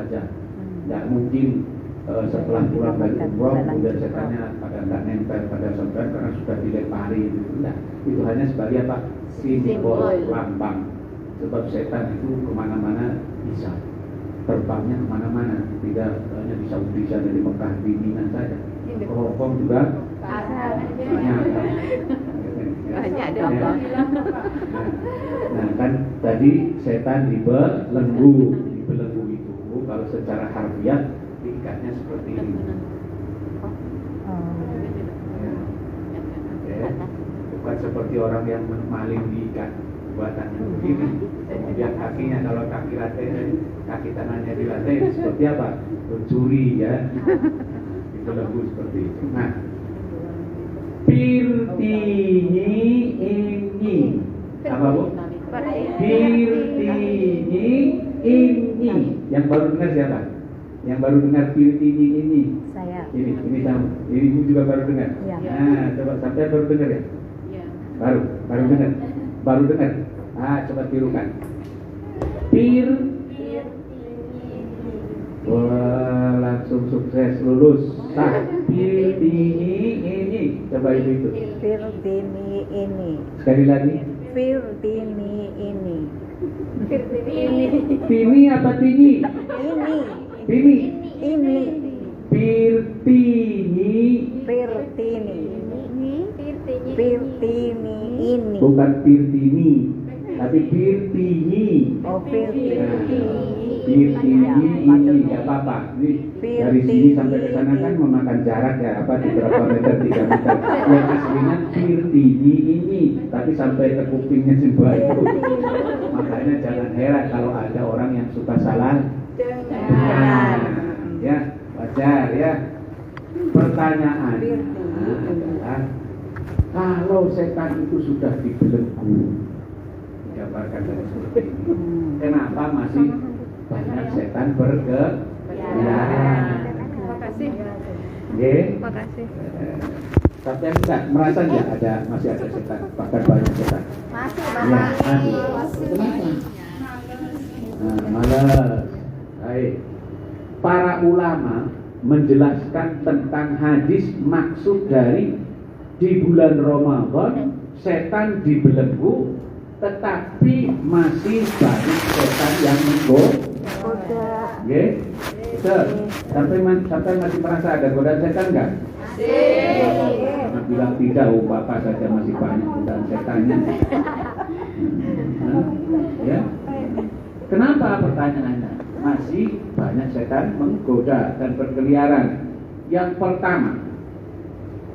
saja. Tidak mungkin setelah pulang dari umroh kemudian setannya pada nggak nempel pada saudara karena sudah dilempari itu. Tidak. Itu hanya sebagai apa? Simbol lambang. Sebab setan itu kemana-mana bisa. Terbangnya kemana-mana. Tidak hanya di Saudi saja, di Mekah, di Mina saja. Ke Hong Kong juga banyak ada apa? Nah kan tadi setan dibelenggu itu kalau secara harfiah tingkatnya seperti ini. Bukan seperti orang yang maling diikat buatannya begini. Kemudian kakinya kalau kaki lantai, kaki tangannya di lantai seperti apa? Pencuri ya. Dibelenggu seperti itu. Nah, Pirtini ini apa Bu? Pirtini ini. Yang baru dengar siapa? Yang baru dengar Pirtini ini? Saya. Ini sama. Ini Ibu juga baru dengar. Ya. Nah, coba sampai baru dengar ya? Baru dengar. Baru dengar. Coba tirukan. Wah, langsung sukses lulus. Pirtini ini. Coba itu. Firtini ini. Sekali lagi. Firtini ini. Tini apa tini? Ini. Tini. Ini. Pirtini. Firtini. Firtini ini. Bukan Pirtini, tapi Pirtini. Oh, Firtini. Pirtini ini ya apa-apa. Ini dari sini sampai ke sana kan memakan jarak ya apa di berapa meter 3 meter. Yang aslinya Pirtini ini, tapi sampai ke kupingnya sebuah itu. Makanya jangan heran kalau ada orang yang suka salah dengar. Ya, wajar ya. Pertanyaannya adalah kalau setan itu sudah dibelenggu, digambarkan seperti ini, kenapa masih banyak setan berkeliaran? Terima kasih. Terima kasih. Tapi enggak merasa enggak ada masih ada setan, bahkan banyak setan. Masih Ya, masih. Kenapa? Malas. Baik. Para ulama menjelaskan tentang hadis maksud dari di bulan Ramadan setan dibelenggu, tetapi masih banyak setan yang menggoda. Oke? Betul. Sampai masih merasa ada godaan setan enggak? Karena bilang tidak, Bapak saja masih banyak godaan setannya. Ya. Kenapa pertanyaannya? Masih banyak setan menggoda dan berkeliaran. Yang pertama,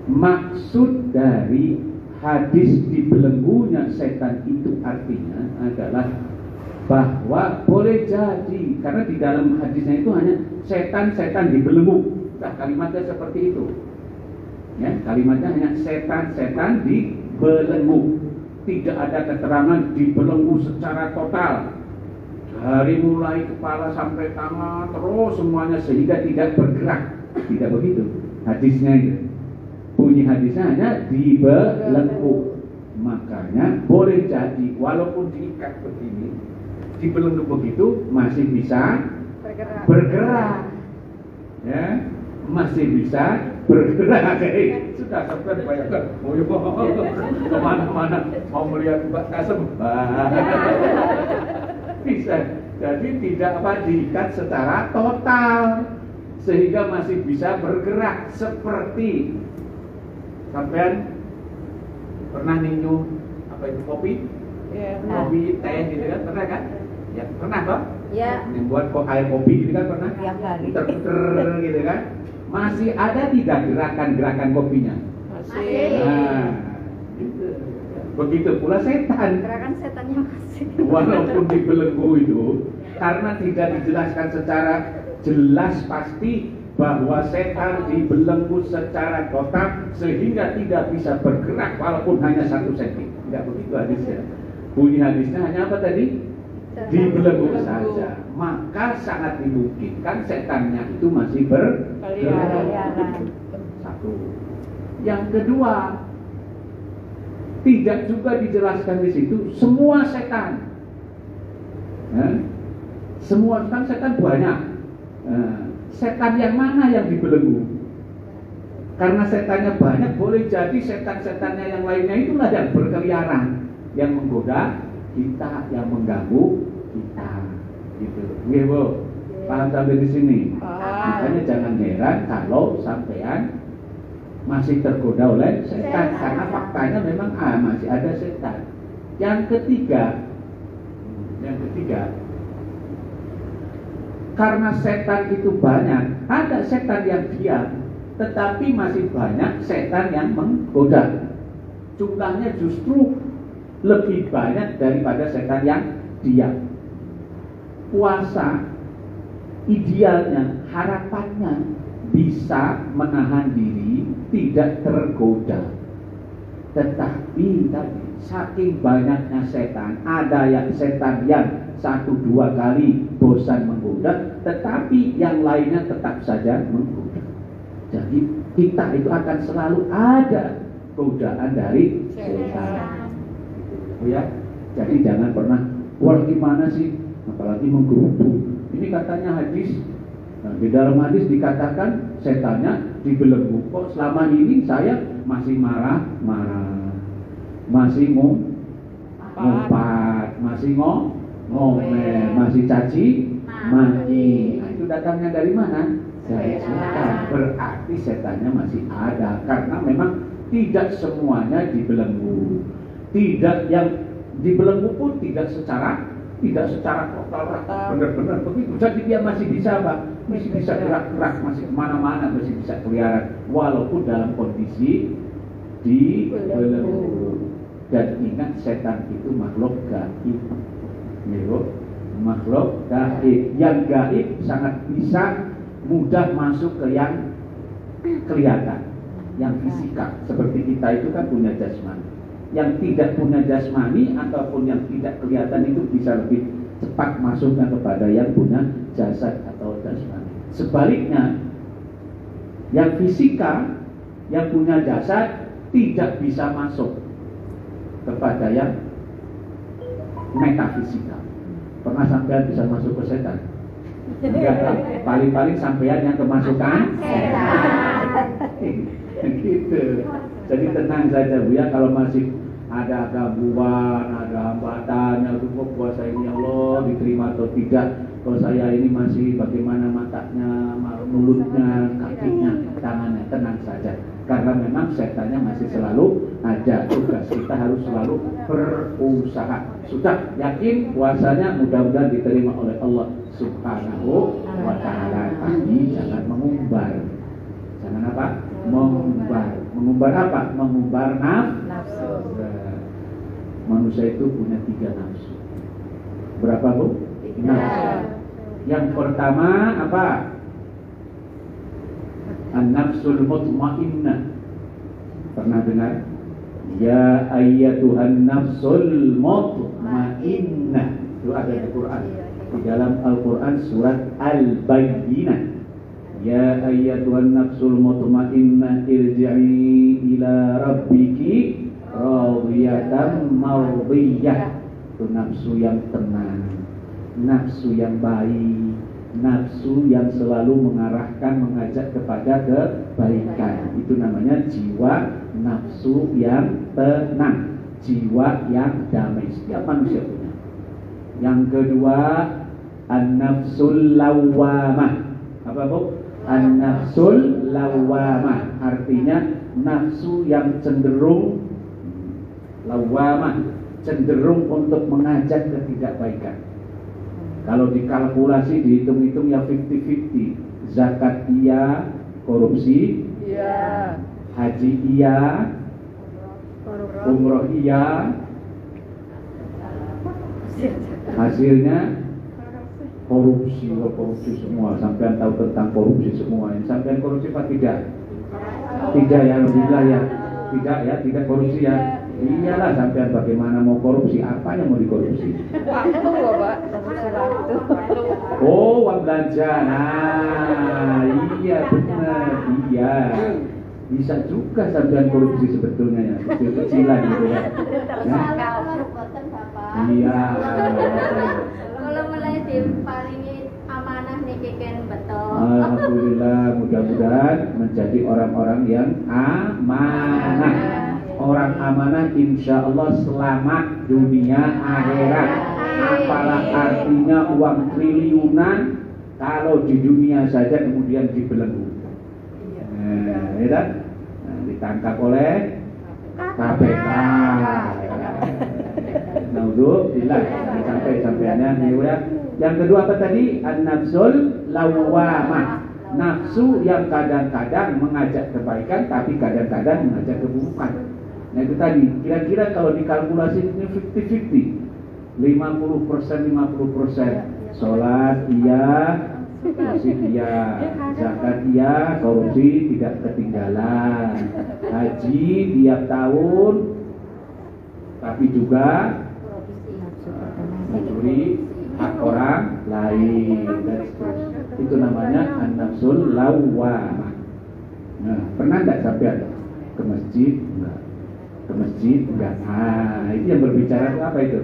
maksud dari hadis dibelenggunya setan itu artinya adalah bahwa boleh jadi karena di dalam hadisnya itu hanya setan-setan dibelenggu. Nah, kalimatnya seperti itu. Ya, kalimatnya hanya setan-setan dibelenggu. Tidak ada keterangan dibelenggu secara total. Dari mulai kepala sampai tangan terus semuanya sehingga tidak bergerak. Tidak begitu hadisnya itu. Bunyi hadisnya hanya dibelenggu. Makanya boleh jadi walaupun diikat begini, dibelenggu begitu masih bisa bergerak. Ya, masih bisa bergerak. Sudah sampai bayangkan kemana-mana mau melihat Mbak Kasem. Bisa. Jadi tidak diikat secara total sehingga masih bisa bergerak seperti sampean pernah minum apa itu kopi? Ya. Kopi, teh gitu kan pernah kan? Ya pernah toh? Ya. Yang buat air kopi gitu kan pernah? Tiap hari. Puter-puter gitu kan? Masih ada tidak gerakan-gerakan kopinya? Masih. Nah, gitu. Begitu pula setan. Gerakan setannya masih. Walaupun dibelenggu itu, karena tidak dijelaskan secara jelas pasti bahwa setan dibelenggu secara total sehingga tidak bisa bergerak walaupun hanya 1 senti. Tidak begitu hadisnya. Bunyi hadisnya hanya apa tadi? Dibelenggu saja. Maka sangat dimungkinkan setannya itu masih berkeliaran. Satu. Yang kedua, tidak juga dijelaskan di situ semua setan. Ya? Semua setan banyak. setan yang mana yang dibelenggu? Karena setannya banyak, boleh jadi setan-setannya yang lainnya itulah yang berkeliaran, yang menggoda kita, yang mengganggu kita, gitu. Nggih, Bu. Paham sampai di sini? Makanya jangan heran kalau sampean masih tergoda oleh setan, karena faktanya memang masih ada setan. Yang ketiga, karena setan itu banyak, ada setan yang diam, tetapi masih banyak setan yang menggoda. Jumlahnya justru lebih banyak daripada setan yang diam. Puasa idealnya, harapannya bisa menahan diri, tidak tergoda. Tetapi tadi saking banyaknya setan, ada yang setan yang 1-2 kali bosan menggoda, tetapi yang lainnya tetap saja menggoda. Jadi kita itu akan selalu ada godaan dari setan. Oh ya, jadi jangan pernah, wah gimana sih, apalagi menggerutu. Ini katanya hadis. Nah, di dalam hadis dikatakan setannya dibelenggu. Kok selama ini saya masih marah-marah, masih ngumpat, masih ngomel, masih caci maki. Nah, itu datangnya dari mana? Dari setan. Berarti setannya masih ada, karena memang tidak semuanya dibelenggu. Tidak yang dibelenggu pun tidak secara total rata, benar-benar begitu. Jadi dia masih bisa, Pak, masih bisa gerak-gerak, masih kemana-mana, masih bisa keliaran, walaupun dalam kondisi dibelenggu. Dan ingat, setan itu makhluk gaib, makhluk gaib. Yang gaib sangat bisa mudah masuk ke yang kelihatan, yang fisika. Seperti kita itu kan punya jasmani. Yang tidak punya jasmani ataupun yang tidak kelihatan itu bisa lebih cepat masuknya kepada yang punya jasad atau jasmani. Sebaliknya, yang fisika, yang punya jasad tidak bisa masuk kepada yang metafisika. Pernah sampean bisa masuk ke setan? Enggak, paling-paling sampean yang kemasukan gitu. Jadi tenang saja, Bu ya, kalau masih ada gangguan, ada hambatan, kok puasa ini Allah diterima atau tidak. Kalau saya ini masih bagaimana matanya, mulutnya, kakinya, tangannya, tenang saja. Karena memang setannya masih selalu ada. Tugas kita harus selalu berusaha. Sudah yakin puasanya mudah-mudahan diterima oleh Allah Subhanahu wa ta'ala. Tapi jangan mengumbar. Jangan apa? Mengumbar. Mengumbar apa? Mengumbar nafsu. Manusia itu punya 3 nafsu. Berapa, Bu? Nafsu. Yang pertama apa? An-nafsul mutmainnah. Pernah dengar? Ya ayyatuhan nafsul mutmainnah. Itu ada di Quran. Di dalam Al-Quran surat Al-Bayyinah. Ya ayyatuhan nafsul mutmainnah irji'i ila rabbiki radiyatan mardiyah. Itu nafsu yang tenang, nafsu yang baik, nafsu yang selalu mengarahkan, mengajak kepada kebaikan. Itu namanya jiwa nafsu yang tenang, jiwa yang damai. Setiap manusia punya. Yang kedua, an-nafsul lawwamah. Apa, Bu? An-nafsul lawwamah artinya nafsu yang cenderung lawwamah, cenderung untuk mengajak ketidakbaikan. Kalau dikalkulasi, dihitung-hitung ya 50-50. Zakat iya, korupsi iya, haji iya, umroh iya, hasilnya korupsi semua. Sampean tahu tentang korupsi semua. Sampean korupsi apa tidak? Tidak ya, alhamdulillah ya. Tidak korupsi ya. Iyalah, sampean bagaimana mau korupsi? Apa yang mau dikorupsi? Waktu, Bapak. Oh, uang belanja. Nah, iya benar. Iya. Bisa juga sampean korupsi sebetulnya ya, kecil-kecilan gitu ya. Iya. Kalau mulai diparingi amanah niki kan betul. Alhamdulillah, mudah-mudahan menjadi orang-orang yang amanah. Orang amanah insya Allah selamat dunia akhirat. Apalah artinya uang triliunan kalau di dunia saja kemudian dibelenggu. Ya kan? Nah, ditangkap oleh KPK. Naudzubillah, sampai-sampaiannya ya. Yang kedua apa tadi? An-nafsul lawwamah. Nafsu yang kadang-kadang mengajak kebaikan tapi kadang-kadang mengajak keburukan. Nah itu tadi, kira-kira kalau dikalkulasi ini 50-50. 50%, 50%. Sholat iya, puasa iya, zakat iya, korupsi tidak ketinggalan. Haji tiap tahun, tapi juga mencuri hak orang lain dan seterusnya. Itu namanya an-nafsul lawwamah. Nah, pernah enggak sampai ke masjid? Enggak. Ke masjid enggak. Nah, itu yang berbicara itu apa itu?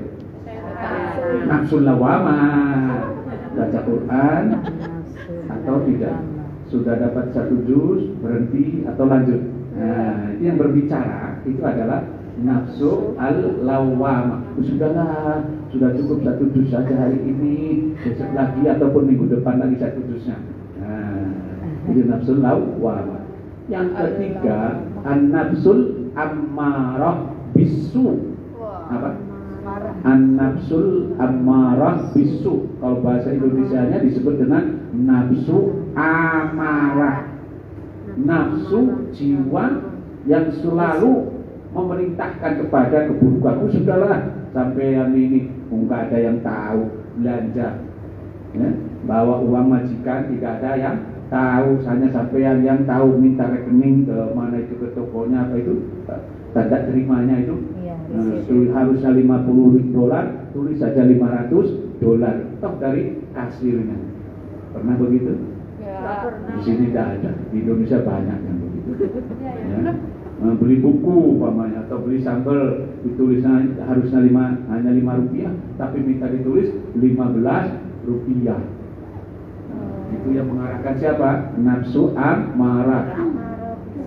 Nafsul lawwamah. Baca Quran atau tidak? Sudah dapat 1 juz, berhenti atau lanjut? Nah, itu yang berbicara itu adalah nafsu al-lawwamah. Sudahlah, sudah cukup 1 juz saja hari ini, besok lagi ataupun minggu depan lagi 1 juznya. Nah, itu nafsu lawwamah. Yang ketiga, an-nafsul ammarah bisu. Apa? An-nafsul ammarah bisu. Kalau bahasa Indonesianya disebut dengan nafsu amarah. Nafsu jiwa yang selalu memerintahkan kepada keburukan. Sudahlah, sampai yang ini nggak ada yang tahu belanja, ya, bawa uang majikan tidak ada yang tahu, hanya sampean yang tahu. Minta rekening ke mana itu, ke tokonya apa itu, tanda terimanya itu, harusnya $50, tulis saja $500, toh dari kasirnya. Pernah begitu? Di sini tidak ada, di Indonesia banyak yang begitu. Ya. Beli buku umpamanya atau beli sambal, ditulisnya harusnya hanya ₹5, tapi minta ditulis ₹15. Itu yang mengarahkan siapa? Nafsu amarah.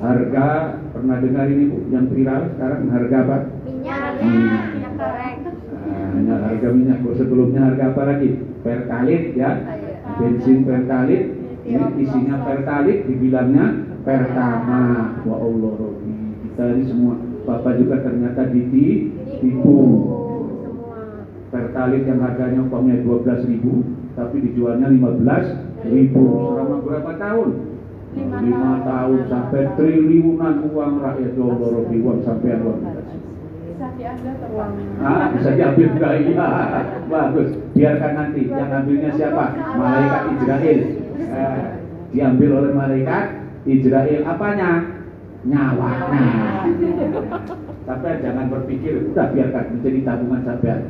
Harga, pernah dengar ini Bu, yang viral sekarang harga apa? Minyak goreng. Nah, harga minyak. Sebelumnya harga apa lagi? Pertalite ya, bensin Pertalite. Ini isinya Pertalite, dibilangnya Pertama. Wa Allah Rabbi, kita ini semua Bapak juga ternyata ditipu. Pertalite yang harganya umpamanya 12.000 tapi dijualnya 15.000. Selama berapa tahun? 5 tahun sampai triliunan uang rakyat. Ya Allah Rabbi, uang sampai uang. Bisa diambil uang. Bisa diambil enggak? Iya, bagus. Biarkan nanti yang ambilnya siapa? Malaikat Israel. Diambil oleh malaikat Israel. Apanya? Nyawanya. Tapi jangan berpikir udah biarkan menjadi tabungan sampean.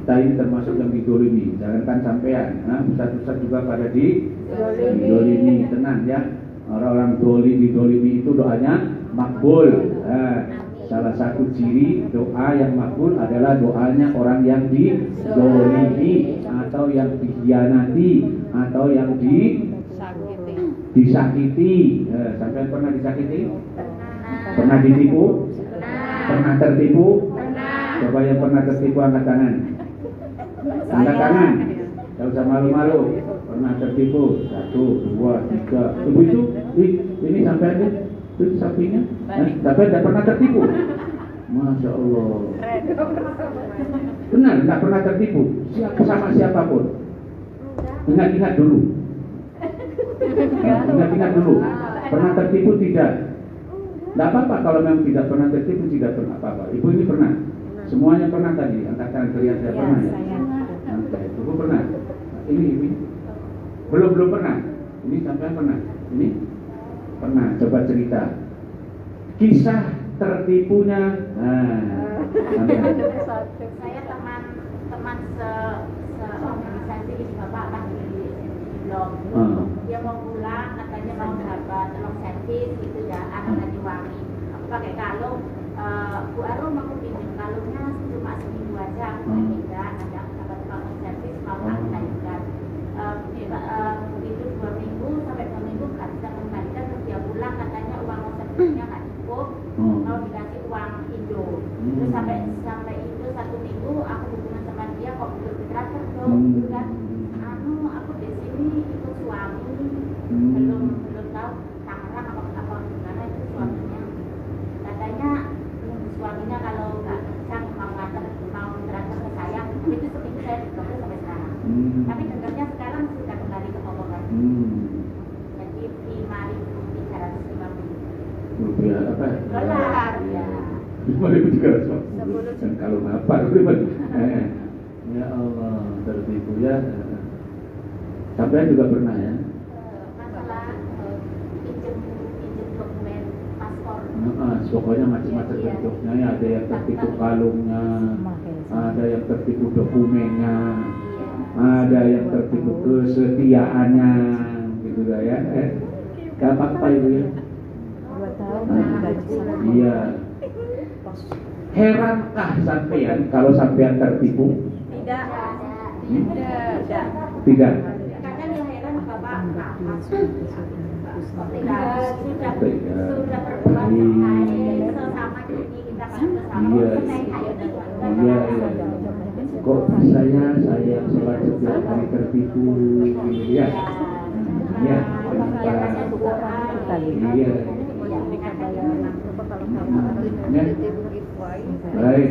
Kita ini termasuk yang didolimi. Jangankan sampean, ustaz-ustaz juga pada didolimi. Tenang ya. Orang-orang didolimi itu doanya makbul. Salah satu ciri doa yang makbul adalah doanya orang yang didolimi atau yang dikhianati atau yang disakiti. Sampai pernah disakiti? Pernah ditipu? Pernah tertipu? Coba yang pernah tertipu angkat tangan. Angkat tangan. Tidak usah malu-malu. Pernah tertipu? 1, 2, 3. Ibu itu? Ini sampai aja. Itu sapinya. Tapi tidak pernah tertipu. Masya Allah. Benar, tidak pernah tertipu. Sama siapapun. Ingat-ingat dulu. Ingat-ingat dulu. Pernah tertipu tidak? Tidak apa-apa kalau memang tidak pernah tertipu, tidak pernah apa-apa. Ibu ini pernah? Semuanya pernah tadi? Angkat tangan teriak saya pernah ya? Ibu pernah? Ini? Belum pernah? Ini sampai pernah? Ini? Pernah, coba cerita. Kisah tertipunya. Saya teman seorganisasi Bapak kan di blog. Dia mau pulang, katanya mau dapat tolong servis gitu ya, lagi wangi. Aku pakai kalung. Bu Arum aku pinjam kalungnya cuma seminggu aja, aku pindah, ada dapat tolong servis, mau aku tayangkan. Begitu 2 Terus sampai itu 1 minggu aku hubungan sama dia kok belum ditransfer dong, gitu kan. Aku di sini ikut suami, belum tahu tangerang apa gimana itu suaminya. Katanya suaminya kalau nggak bisa mau transfer ke saya, itu seminggu saya diproses sampai sekarang. Tapi dengarnya sekarang sudah kembali ke Hongkong lagi. Jadi 5.350 rupiah apa? dolar ya. 5.350. Dan kalau lapar ya Allah, tertipu ya. Sampai juga pernah ya. Masalah pinjam dokumen paspor. Pokoknya macam-macam bentuknya ya. Ada yang tertipu kalungnya, ada yang tertipu dokumennya, ada yang tertipu kesetiaannya, gitu ya. Gak apa-apa itu ya. 2 tahun Iya. Herankah sampean kalau sampean tertipu? Tidak. Tidak. Kadang yang heran Bapak sudah berbuat sama ini kita kan bersama. Iya. Kok saya sholat setiap hari tertipu? Iya. Iya. Iya. Baik.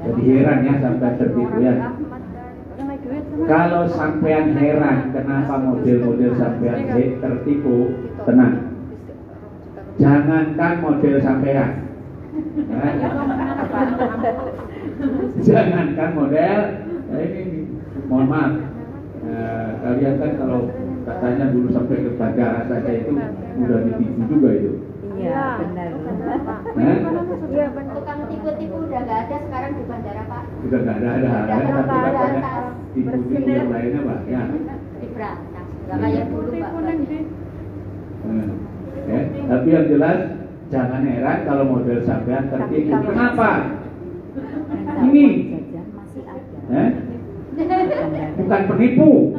Jadi heran ya sampai tertipu ya. Kalau sampean heran kenapa model-model sampean tertipu, tenang. Jangankan model sampean. Jangankan model ini mohon maaf. Kalian kan kalau katanya dulu sampai ke bandara saja itu udah ditipu juga itu. Iya, benar. Iya, tukang tipu-tipu udah nggak ada sekarang di bandara Pak. Sudah nggak ada, tapi katanya tipu-tipu yang lainnya banyak. Diberantas, nggak kayak dulu Pak. Ya, tapi yang jelas jangan heran kalau model sampean tertipu. Kenapa? Ini bukan penipu,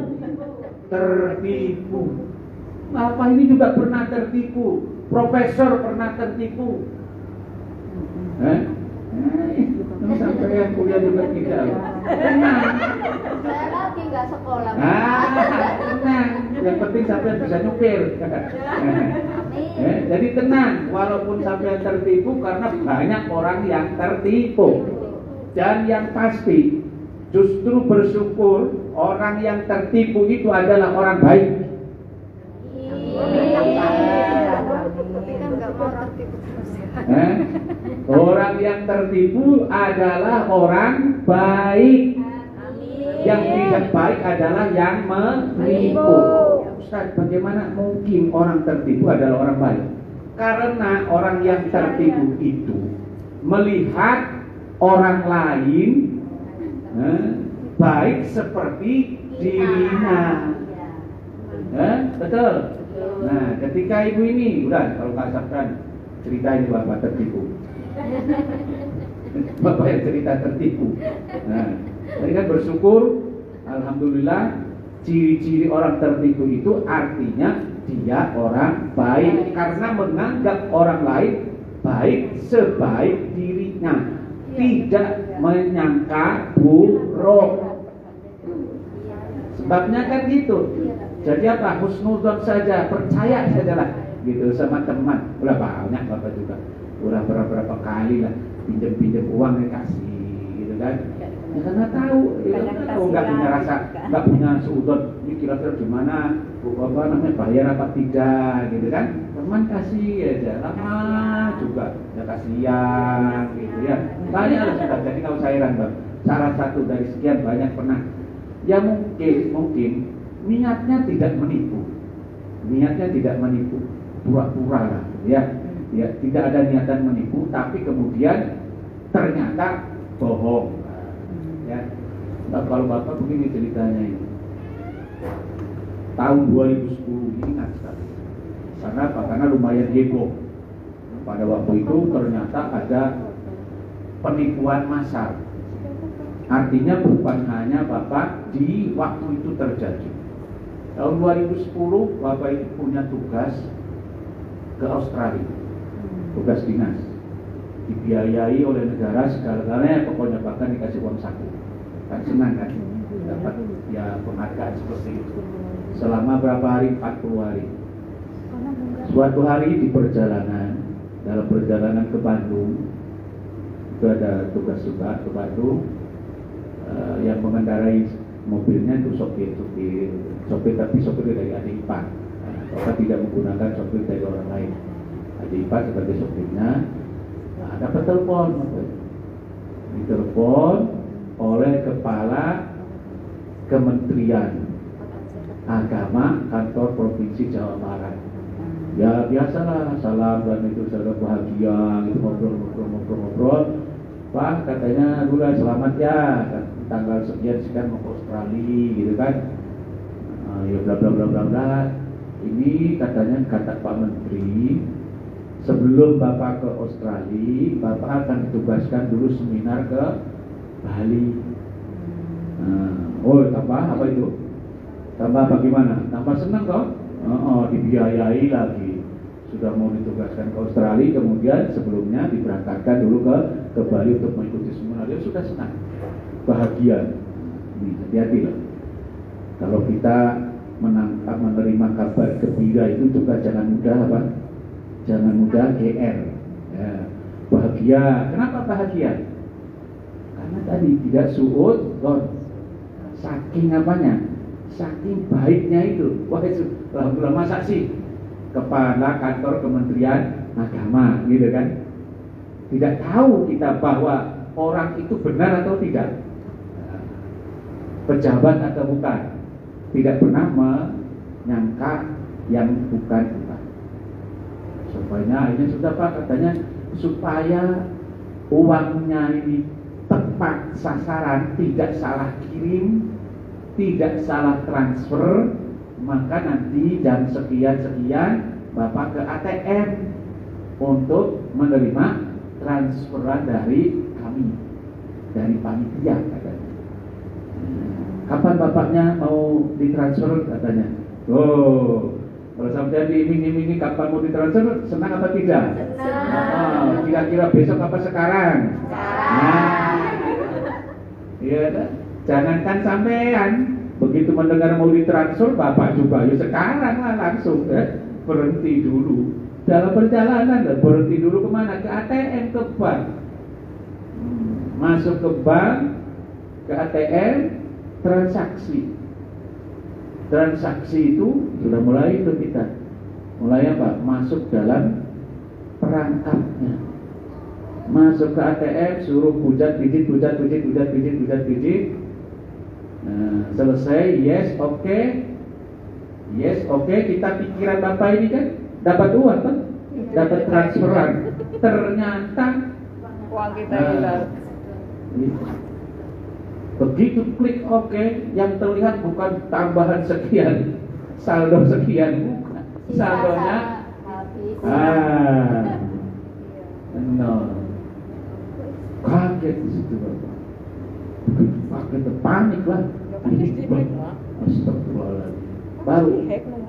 tertipu. Bapak ini juga pernah tertipu, profesor pernah tertipu. Sampai yang kuliah juga tidak. Tenang. Saya lagi nggak sekolah. Tenang. Yang penting sampai bisa nyupir. Jadi tenang, walaupun sampai tertipu karena banyak orang yang tertipu. Dan yang pasti, justru bersyukur orang yang tertipu itu adalah orang baik. Orang yang tertipu adalah orang baik. Yang tidak baik adalah yang menipu. Ustaz, bagaimana mungkin orang tertipu adalah orang baik? Karena orang yang tertipu itu melihat orang lain baik seperti dirinya. Betul. Nah, ketika ibu ini udah kalau nggak sabarkan ceritain bapak tertipu. Bapak yang cerita tertipu. Nah, tadi kan bersyukur, alhamdulillah. Ciri-ciri orang tertipu itu artinya dia orang baik karena menganggap orang lain baik sebaik dirinya, tidak menyangka buruk. Sebabnya kan gitu. Jadi apa? Husnudzon saja, percaya sajalah gitu sama teman. Udah banyak bapak juga. Udah berapa kali lah pinjam uang dikasih gitu kan. Ya karena tahu, nggak punya rasa, nggak punya seudon. Ini kira-kira gimana? Apa namanya bayar apa tidak gitu kan? Teman kasih aja, lama juga. Ya kasihan gitu ya. Banyak lah sudah. Jadi nggak usah heran bang. Salah satu dari sekian banyak pernah. Ya mungkin niatnya tidak menipu, pura-pura lah, ya, tidak ada niatan menipu, tapi kemudian ternyata bohong, ya. Nah, kalau bapak begini ceritanya ini, tahun 2010 ini ingat sekali, karena apa? Karena lumayan heboh. Pada waktu itu ternyata ada penipuan massal. Artinya bukan hanya bapak di waktu itu terjadi. Tahun 2010 bapak itu punya tugas ke Australia, tugas dinas. dibiayai oleh negara segala-galanya, pokoknya bahkan dikasih uang saku. Kan senang kan dapat ya penghargaan seperti itu. Selama berapa hari? 40 hari. Suatu hari di perjalanan, dalam perjalanan ke Bandung, itu ada tugas juga ke Bandung, yang mengendarai mobilnya itu sopir tapi sopir dari adik ipar. Bapak tidak menggunakan sopir dari orang lain. Adik ipar sebagai sopirnya. Nah, dapat telepon, ditelepon oleh kepala Kementerian Agama kantor Provinsi Jawa Barat. Ya biasalah, salam dan itu saudara bahagia, gitu, ngobrol. Pak katanya dulu selamat ya, tanggal sekian mau ke Australia gitu kan. Ya bla bla bla bla bla. Ini katanya kata Pak Menteri, sebelum Bapak ke Australia, Bapak akan ditugaskan dulu seminar ke Bali. Oh tambah apa itu? Tambah bagaimana? Tambah senang kok? Dibiayai lagi. Sudah mau ditugaskan ke Australia, kemudian sebelumnya diberangkatkan dulu ke Bali untuk mengikuti seminar. Dia sudah senang, bahagia. Hati-hati loh. Kalau kita menerima kabar gembira itu juga jangan mudah apa? Jangan mudah GR. Ya. Bahagia. Kenapa bahagia? Karena tadi tidak suud, saking apanya? Saking baiknya itu. Wah itu, alhamdulillah, masa sih kepala kantor Kementerian Agama, gitu kan? Tidak tahu kita bahwa orang itu benar atau tidak, pejabat atau bukan, tidak pernah menyangka yang bukan. Supaya ini sudah Pak katanya supaya uangnya ini tepat sasaran, tidak salah kirim, tidak salah transfer, maka nanti jam sekian Bapak ke ATM untuk menerima transferan dari kami, dari panitia katanya. Kapan Bapaknya mau ditransfer katanya? Oh, kalau sampai diiming-imingi kapan mau ditransfer, senang apa tidak? Senang. Kira-kira besok apa sekarang? Sekarang. Iya kan? Jangankan sampean begitu mendengar mau ditransfer, Bapak juga ya sekarang lah langsung berhenti dulu dalam perjalanan, berhenti dulu kemana? Ke ATM, ke bank. Masuk ke bank, ke ATM, transaksi itu sudah mulai itu kita mulai apa? Masuk dalam perangkapnya. Masuk ke ATM, suruh bulat biji. Nah, selesai, yes, oke, kita pikiran Bapak ini kan dapat uang kan, dapat transferan, ternyata uang kita hilang. Begitu klik oke, yang terlihat bukan tambahan sekian, saldo sekian, bukan, saldonya nol. Kaget di situ Bapak. Begitu panik lah. Astagfirullahaladzim. Baru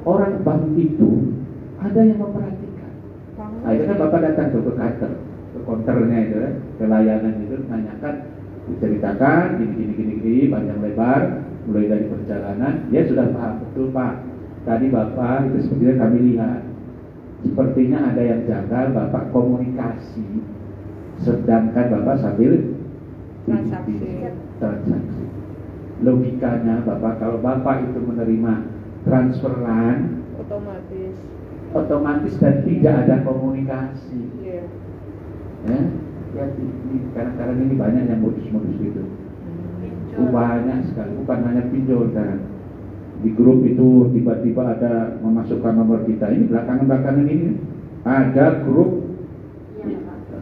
orang bank itu ada yang memperhatikan. Akhirnya Bapak datang ke counternya itu, ke layanan itu, nanyakan, diceritakan gini panjang lebar, mulai dari perjalanan. Dia sudah paham betul Pak. Tadi Bapak itu sepertinya kami lihat, sepertinya ada yang jaga Bapak komunikasi, sedangkan Bapak sambil transaksi. Logikanya Bapak, kalau Bapak itu menerima transferan otomatis dan tidak ada komunikasi. Ya, kadang-kadang ini banyak yang modus-modus gitu. Banyak sekali, bukan hanya pinjol kan. Di grup itu tiba-tiba ada memasukkan nomor kita. Ini belakangan ini ada grup.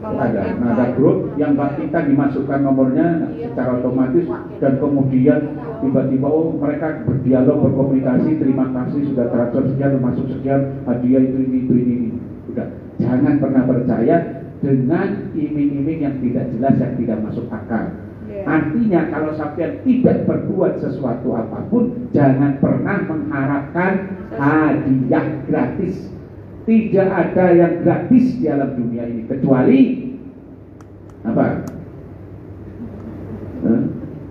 Ada grup yang kita dimasukkan nomornya secara otomatis, dan kemudian tiba-tiba mereka berdialog, berkomunikasi, terima kasih sudah transfer sekian, masuk sekian, hadiah ini. Udah, jangan pernah percaya dengan iming-iming yang tidak jelas, yang tidak masuk akal. Artinya kalau sampai tidak berbuat sesuatu apapun, jangan pernah mengharapkan hadiah gratis. Tidak ada yang gratis di alam dunia ini, kecuali Apa?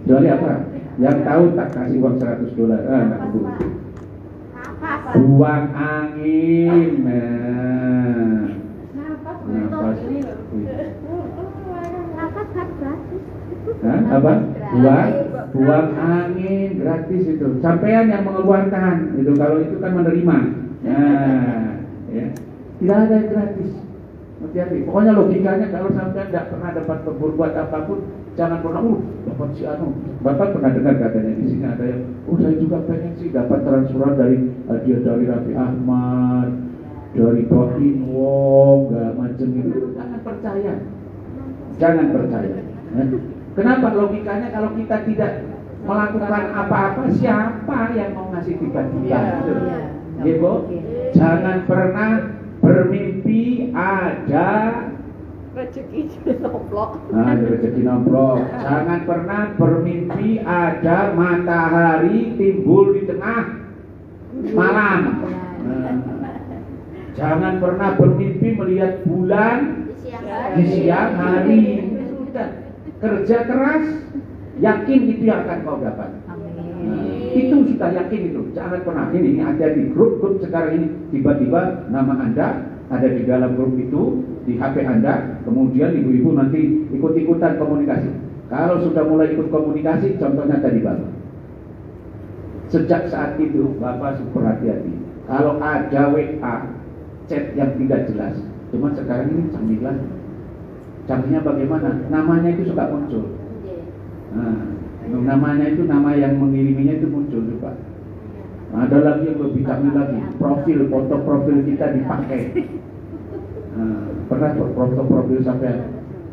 Kecuali apa? Yang tahu tak kasih uang $100. Enggak Bu. Apa? Buang angin. Nah. Nafas. Apa kan gratis? Hah? Apa? Buang angin gratis itu. Sampean yang mengeluarkan itu, kalau itu kan menerima. Nah, ya. Tidak ada yang gratis. Hati-hati. Pokoknya logikanya kalau sampean tidak pernah dapat berbuat apapun, jangan pernah dapat si anu. Bapak pernah dengar katanya di sini ada yang, saya juga pengen sih dapat transferan dari hadiah dari Raffi Ahmad, dari Tohin Wong, macam itu. Jangan percaya. Jangan percaya. Kenapa? Logikanya kalau kita tidak melakukan apa-apa, siapa yang mau ngasih tiba-tiba? Ya, Bu? Jangan pernah bermimpi ada rezeki nomplok. Rezeki nomplok. Jangan pernah bermimpi ada matahari timbul di tengah malam. Jangan pernah bermimpi melihat bulan di siang hari. Sudah, kerja keras, yakin itu yang akan kau dapat. Itu sudah yakin itu. Jangan pernah ini ada di grup sekarang ini tiba-tiba nama Anda ada di dalam grup itu di HP Anda, kemudian ibu-ibu nanti ikut-ikutan komunikasi. Kalau sudah mulai ikut komunikasi, contohnya tadi Bapak. Sejak saat itu Bapak super hati-hati. Kalau ada WA chat yang tidak jelas, cuma sekarang ini canggihnya bagaimana? Namanya itu suka muncul. Namanya itu nama yang mengiriminya itu muncul juga. Ada lagi yang lebih canggih lagi, foto profil kita dipakai. Pernah foto profil sampai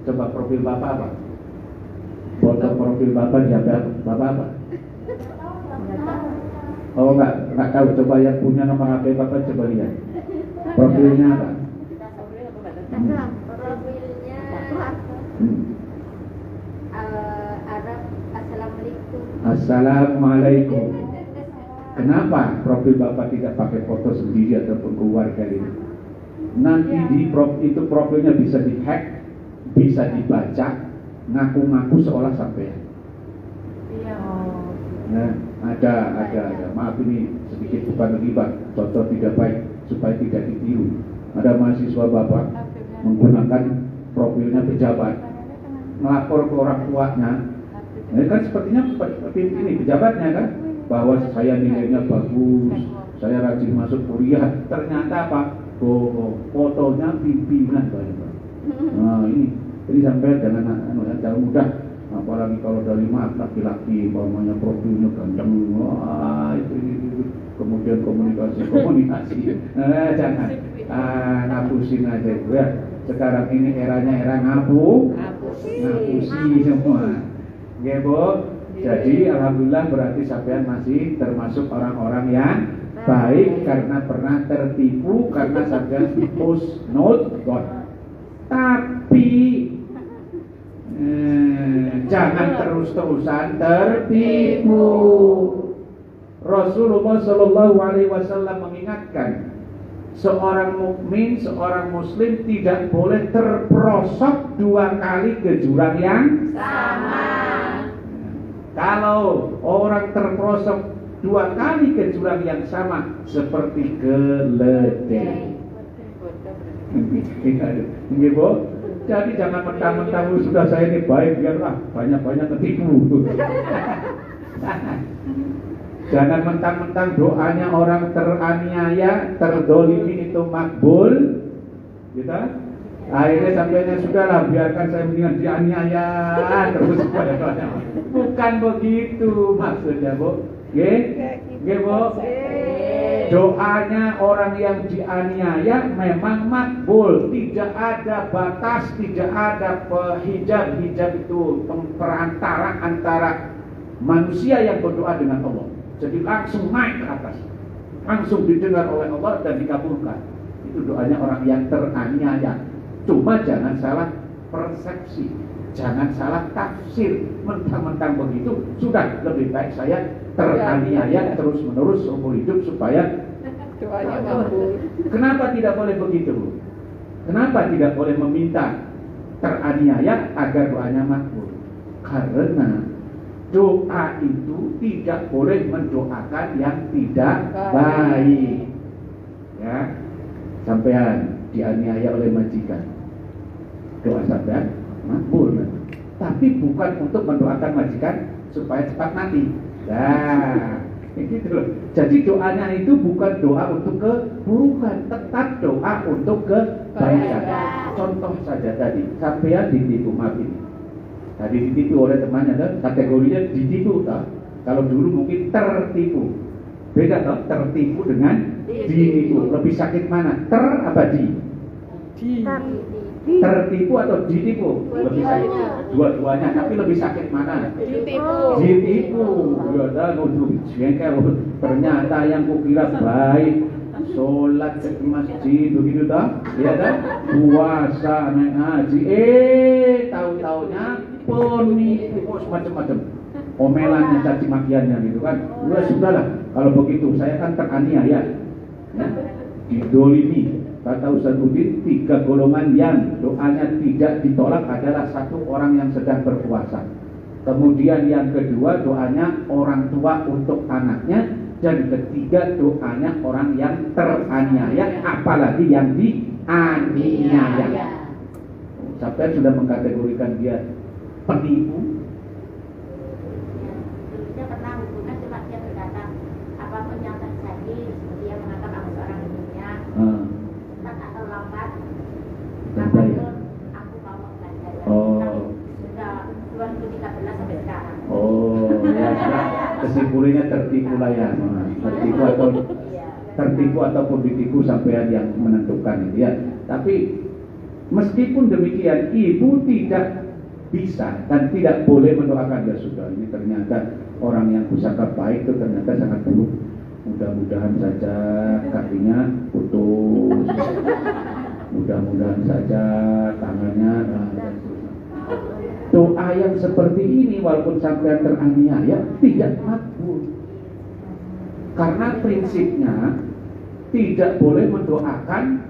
coba profil Bapak apa? Foto profil Bapak siapa? Bapak apa? Oh enggak tahu, coba yang punya nomor HP Bapak coba lihat. Profilnya apa? Profilnya Arab. Assalamualaikum. Kenapa profil Bapak tidak pakai foto sendiri ataupun keluarga ini? Nanti itu profilnya bisa dihack, bisa dibaca, ngaku-ngaku seolah sampean. Nah, ada. Maaf ini sedikit bukan ghibah, contoh tidak baik supaya tidak ditiru. Ada mahasiswa Bapak menggunakan profilnya pejabat, melapor ke orang tuanya. Nah, kan sepertinya seperti ini pejabatnya kan, bahwa saya nilainya bagus, saya rajin masuk kuliah. Ternyata apa? Fotonya pimpinan banyak. Nah ini sampai jangan mudah. Apalagi kalau dari laki-laki, umpamanya profilnya ganteng, itu. Kemudian komunikasi. Jangan, ngapusin aja itu ya. Sekarang ini eranya era ngapusi semua. Ya Bu, jadi alhamdulillah berarti sampean masih termasuk orang-orang yang baik karena pernah tertipu karena sampean post note God. Tapi jangan terus-terusan tertipu. Rasulullah Shallallahu Alaihi Wasallam mengingatkan seorang mukmin, seorang muslim tidak boleh terperosok 2 kali ke jurang yang sama. Kalau orang terperosok 2 kali ke jurang yang sama seperti keledai. Nggih, Bu. Jadi jangan mentang-mentang sudah saya ini baik, biarlah banyak-banyak ketipu. Jangan mentang-mentang doanya orang teraniaya, terdolimi itu makbul, gitu. Akhirnya sampainya sudahlah, biarkan saya mendingan dianiaya terus. Bukan begitu maksudnya, Bu. Nggih, Bu. Doanya orang yang dianiaya memang makbul, tidak ada batas, tidak ada hijab itu perantara antara manusia yang berdoa dengan Allah. Jadi langsung naik ke atas, langsung didengar oleh Allah dan dikabulkan. Itu doanya orang yang teraniaya. Cuma jangan salah persepsi, jangan salah tafsir. Mentang-mentang begitu, sudah lebih baik saya teraniaya terus-menerus seumur hidup supaya doanya mampu. Kenapa tidak boleh begitu? Kenapa tidak boleh meminta teraniaya agar doanya makbul. Karena doa itu tidak boleh mendoakan yang tidak baik. Ya, sampean dianiaya oleh majikan, doa sampean makbul. Tapi bukan untuk mendoakan majikan supaya cepat mati. Nah, gitu loh. Jadi doanya itu bukan doa untuk keburukan, tetap doa untuk kebaikan. Contoh saja tadi, sampean ditipu, maaf ini. Tadi ditipu oleh temannya, kan? Kategorinya ditipu, tak? Kalau dulu mungkin tertipu. Beda toh, tertipu dengan ditipu. Lebih sakit mana? Ter apa di? Tertipu atau ditipu? Lebih sakit. Dua-duanya, tapi lebih sakit mana? Ditipu. Ya dah, ternyata yang kukira baik, sholat ke masjid begitu dah, ya dah, puasa naik haji, tahu-taunya penipu, macam-macam. Omelannya, caci makiannya gitu kan. Udah sudahlah, kalau begitu saya kan teraniaya, ya, didolimi. Kata Ustaz Udin, 3 golongan yang doanya tidak ditolak adalah satu orang yang sedang berpuasa. Kemudian yang kedua doanya orang tua untuk anaknya, dan ketiga doanya orang yang teraniaya, apalagi yang dianiaya. Sampai sudah mengkategorikan dia penipu. Dia pernah hubungan, cuma dia berkata apapun yang terjadi, seperti yang menganggap aku seorang ibunya, cepat atau lambat, apapun aku mau membayar. Sudah 2013 sampai sekarang. Ya, kesimpulannya tertipu lah ya, tertipu ataupun ditipu sampean yang menentukan itu ya. Tapi meskipun demikian, ibu tidak bisa dan tidak boleh mendoakan, ya sudah, ini ternyata orang yang pusaka baik itu ternyata sangat buruk, mudah-mudahan saja kakinya putus, mudah-mudahan saja tangannya, doa yang seperti ini walaupun sampai teraniaya tidak makbul. Karena prinsipnya tidak boleh mendoakan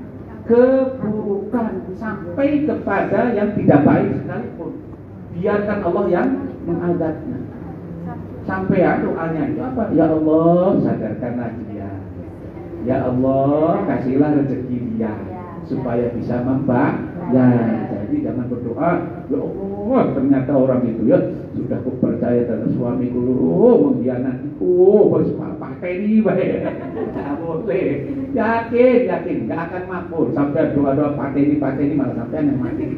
keburukan sampai kepada yang tidak baik sekalipun. Biarkan Allah yang mengadabnya. Sampai doanya itu apa? Ya Allah, sadarkanlah dia. Ya Allah, kasihlah rezeki dia supaya bisa membayar. Jadi jangan berdoa, ya Allah, ternyata orang itu ya sudah aku percaya terhadap suamiku mengkhianatiku, harus pakai ini baik. Tidak boleh. Yakin, nggak akan makbul. Sampai doa-doa pakai ini malah sampai yang mati.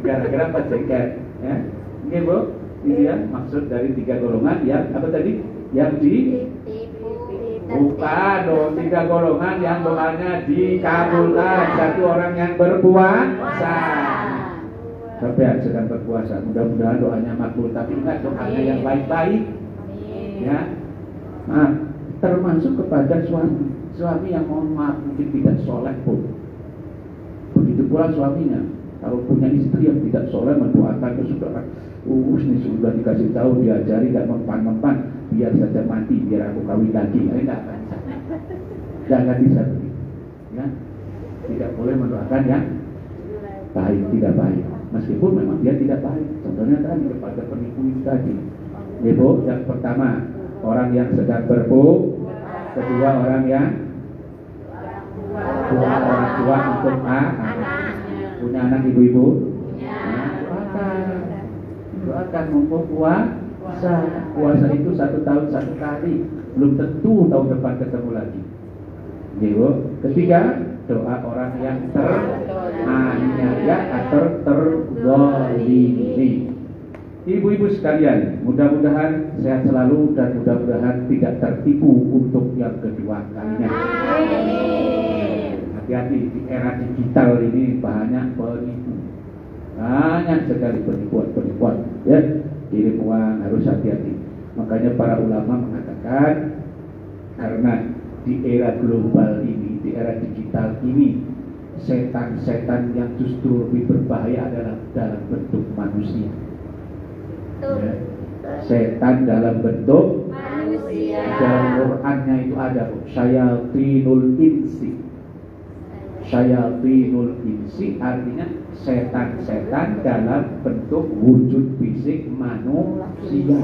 Gara-gara pecekat, ya. Ini Bu, ini ya maksud dari 3 golongan yang apa tadi? Yang bukan dong, 3 golongan yang doanya dikabulkan. Satu orang yang berpuasa. Sampai sedang berpuasa, mudah-mudahan doanya makbul. Tapi ingat doanya yang baik-baik, ya. Nah, termasuk kepada suami yang mohon maaf mungkin tidak soleh pun. Begitu pula suaminya, kalau punya istri yang tidak soleh mendoakan ke saudara, ini sudah dikasih tahu, diajari gak mempan-mempan, biar saja mati, biar aku kawin lagi. Enggak, jangan bisa begitu, ya. Tidak boleh mendoakan yang baik, tidak baik, meskipun memang dia tidak baik. Contohnya tadi kepada penipu itu tadi, Ibu, yang pertama orang yang sedang berpuasa, kedua orang yang orang tua untuk punya anak ibu-ibu, doakan mumpung puasa itu 1 tahun 1 kali, belum tentu tahun depan ketemu lagi. Ibu, ketiga doa orang yang teraniaya atau terzalimi. Ibu-ibu sekalian, mudah-mudahan sehat selalu dan mudah-mudahan tidak tertipu untuk yang kedua kalinya. Hati-hati, di era digital ini banyak penipu, banyak sekali penipuan, ya. Kirim uang harus hati-hati. Makanya para ulama mengatakan, karena di era global ini, di era digital ini, setan-setan yang justru lebih berbahaya adalah dalam bentuk manusia. Ya. Setan dalam bentuk manusia. Dalam Qurannya itu ada syayatinul insi, syayatinul insi artinya setan-setan dalam bentuk wujud fisik manusia.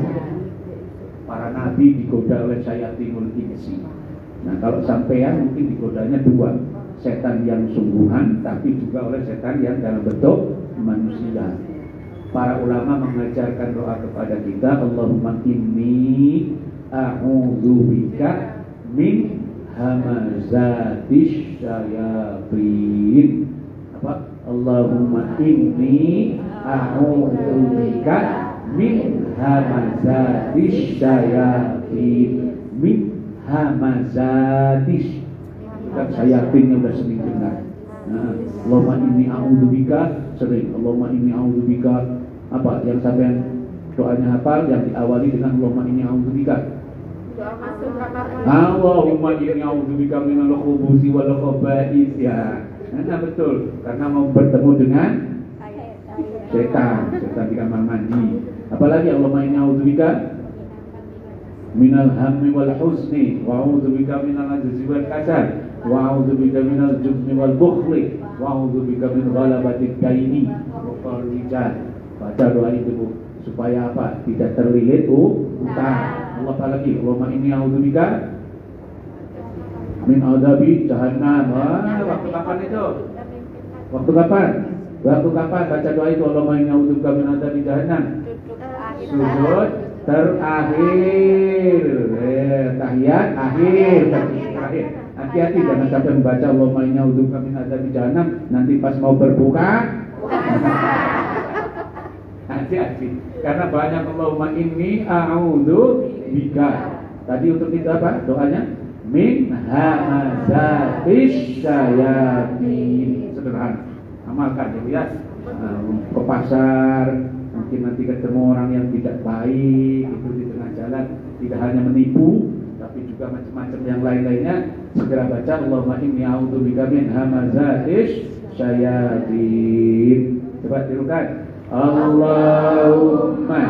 Para nabi digoda oleh syayatinul insi. Nah kalau sampean mungkin digodanya dua, setan yang sungguhan tapi juga oleh setan yang dalam bentuk manusia. Para ulama mengajarkan doa kepada kita, Allahumma inni a'udzubika min hamazatis syayatin. Apa? Allahumma inni a'udzubika min hamazatis syayatin. Min hamazatis. Kan syayatinnya udah sering dengar. Nah, Allahumma inni a'udzubika sering. Allahumma inni a'udzubika apa? Yang sampai doanya hafal yang diawali dengan Allahumma inni a'udzubika. Allahumma inni a'udzubika minal khubuthi wal khaba'ith ya. Nah betul, karena mau bertemu dengan setan di kamar mandi. Apalagi Allahumma inni a'udzubika minal hammi wal huzni wa a'udzubika minal ajzi wal kasal wa a'udzubika minal jubni wal bukhli wa a'udzubika min ghalabatid daini wa rijal. Baca doa itu Bu, supaya apa? Tidak terlilit utang. Allah apalagi Allahumma inni a'udzubika min adzabi jahannam. Waktu kapan itu? Waktu kapan? Waktu kapan baca doa itu? Allahumma inni a'udzubika min adzabi jahannam. Sujud terakhir. Tahiyat akhir. Terakhir. Hati-hati jangan sampai membaca Allahumma inni a'udzubika min adzabi jahannam nanti pas mau berbuka. Hati-hati. Karena banyak Allahumma inni a'udzubika. Tadi untuk itu apa doanya? Min hamazatis syayatin. Sederhana. Amalkan ya. Ke pasar, mungkin nanti ketemu orang yang tidak baik itu di tengah jalan, tidak hanya menipu tapi juga macam-macam yang lain-lainnya, segera baca Allahumma inni a'udzubika min hamazatis syayatin. Coba tirukan. Allahumma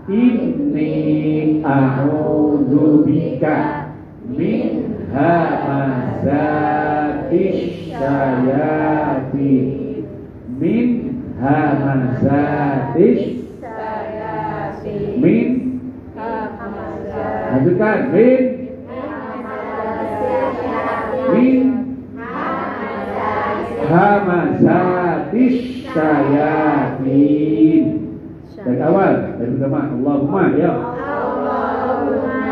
inni a'udzubika min hamazatis syayatin. Min hamazatis syayatin. Min lanjutkan. Min hamazatis syayatin. Dari awal, dari pertama Allahumma ya. Allahumma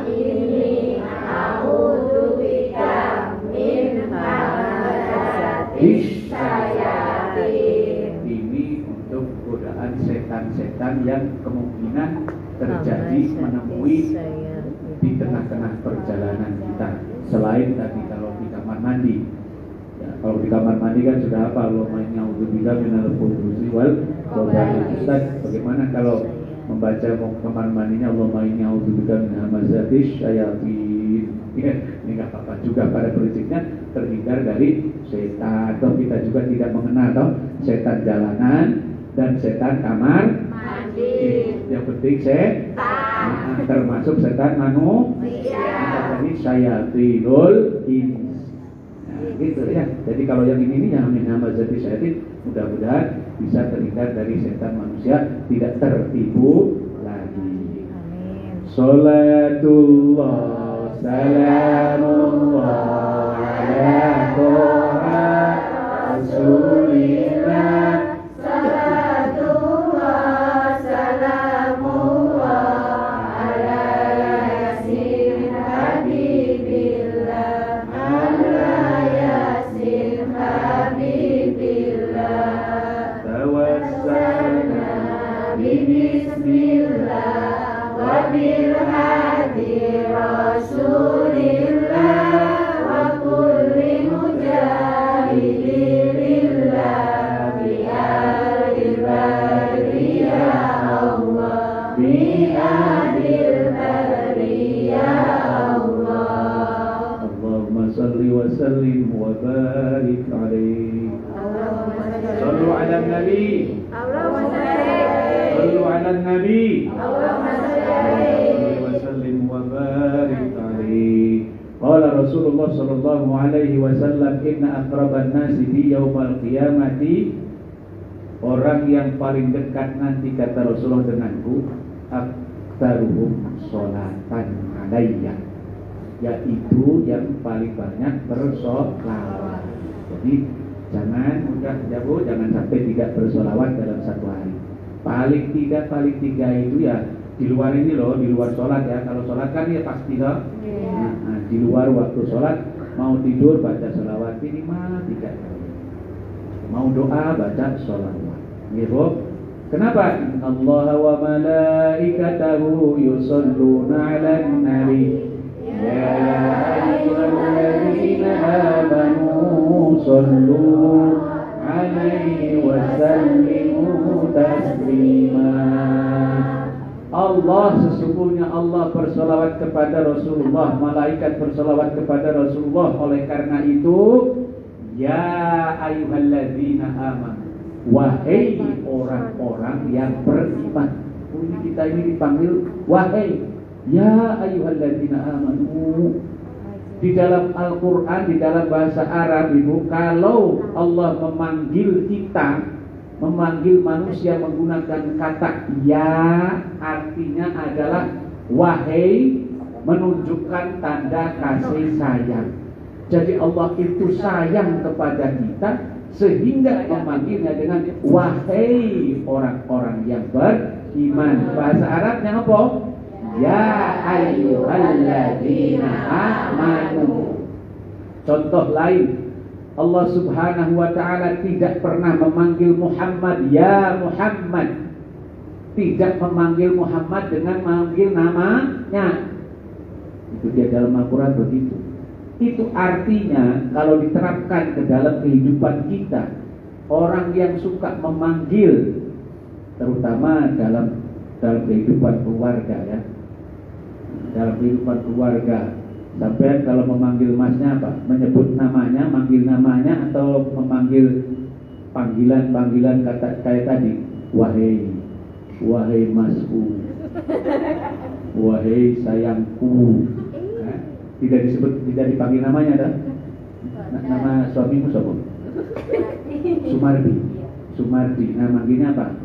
inni a'udzubika min hamazatis syayatin. Ini untuk godaan setan-setan yang kemungkinan terjadi menemui di tengah-tengah perjalanan kita. Selain tadi kalau di kamar mandi. Kalau di kamar mandi kan sudah apa? Allahumma inni a'udzubika minal khubuthi wal khaba'ith. Ustaz, bagaimana kalau membaca kamar mandinya Allahumma inni a'udzubika min hamazatis syayatin? Ini enggak apa-apa juga, pada prinsipnya terhindar dari setan. Toh kita juga tidak mengenal toh setan jalanan dan setan kamar mandi. Yang penting setan, termasuk setan manusia. Ini syayatinul ins. Gitu ya. Jadi kalau yang ini yang min hamazatis syayatin, mudah-mudahan bisa terhindar dari setan manusia, tidak tertipu lagi. Amin. Salatullah salamullah ala rasulillah. Salatullah salamullah ala yasin habibillah. Bismillah wa bil hadi rasulillah wa kulli mujahidin lillah bi alil bari ya Allah bi alil bari ya Allah. Allahumma salli wa sallim wa barik alaihi. Sallu ala nabi. Sallu ala nabi. Allahumma salli wa sallim wa barik alaihi. Qala Rasulullah sallallahu alaihi wasallam, inna aqraban nasi di yaumal qiyamati, orang yang paling dekat nanti kata Rasulullah denganku, aktaruhum sholatan alayya, yaitu yang paling banyak bersolawat. Jadi jangan sampai tidak bersolawat dalam satu hari. Paling tiga itu ya di luar ini loh, di luar sholat ya. Kalau sholat kan ya pasti loh. Nah, di luar waktu sholat mau tidur baca sholawat minimal 3 kali. Mau doa baca sholawat. Gitu. Kenapa? Allah wa malaikatahu yusholluna 'alan nabi. Ya ayyuhalladzina amanu shollu 'alaihi wa sallimu taslima. Allah, sesungguhnya Allah bersolawat kepada Rasulullah, malaikat bersolawat kepada Rasulullah. Oleh karena itu, ya ayyuhalladzina amanu, wahai orang-orang yang beriman. Kita ini dipanggil wahai, ya ayyuhalladzina amanu. Di dalam Al-Quran, di dalam bahasa Arab itu, kalau Allah memanggil kita, memanggil manusia menggunakan kata ya, artinya adalah wahai, menunjukkan tanda kasih sayang. Jadi Allah itu sayang kepada kita sehingga memanggilnya dengan wahai orang-orang yang beriman. Bahasa Arabnya apa? Ya ayyuhalladzina amanu. Contoh lain, Allah subhanahu wa ta'ala tidak pernah memanggil Muhammad ya Muhammad. Tidak memanggil Muhammad dengan memanggil namanya. Itu dia dalam Al-Quran begitu. Itu artinya kalau diterapkan ke dalam kehidupan kita, orang yang suka memanggil, terutama dalam kehidupan keluarga ya, dalam kehidupan keluarga, sampai kalau memanggil masnya apa? Menyebut namanya, manggil namanya, atau memanggil panggilan kata kayak tadi, wahai masku, wahai sayangku. Tidak dipanggil namanya dah. Nama suamimu siapa? Sumardi. Nah, manggilnya apa?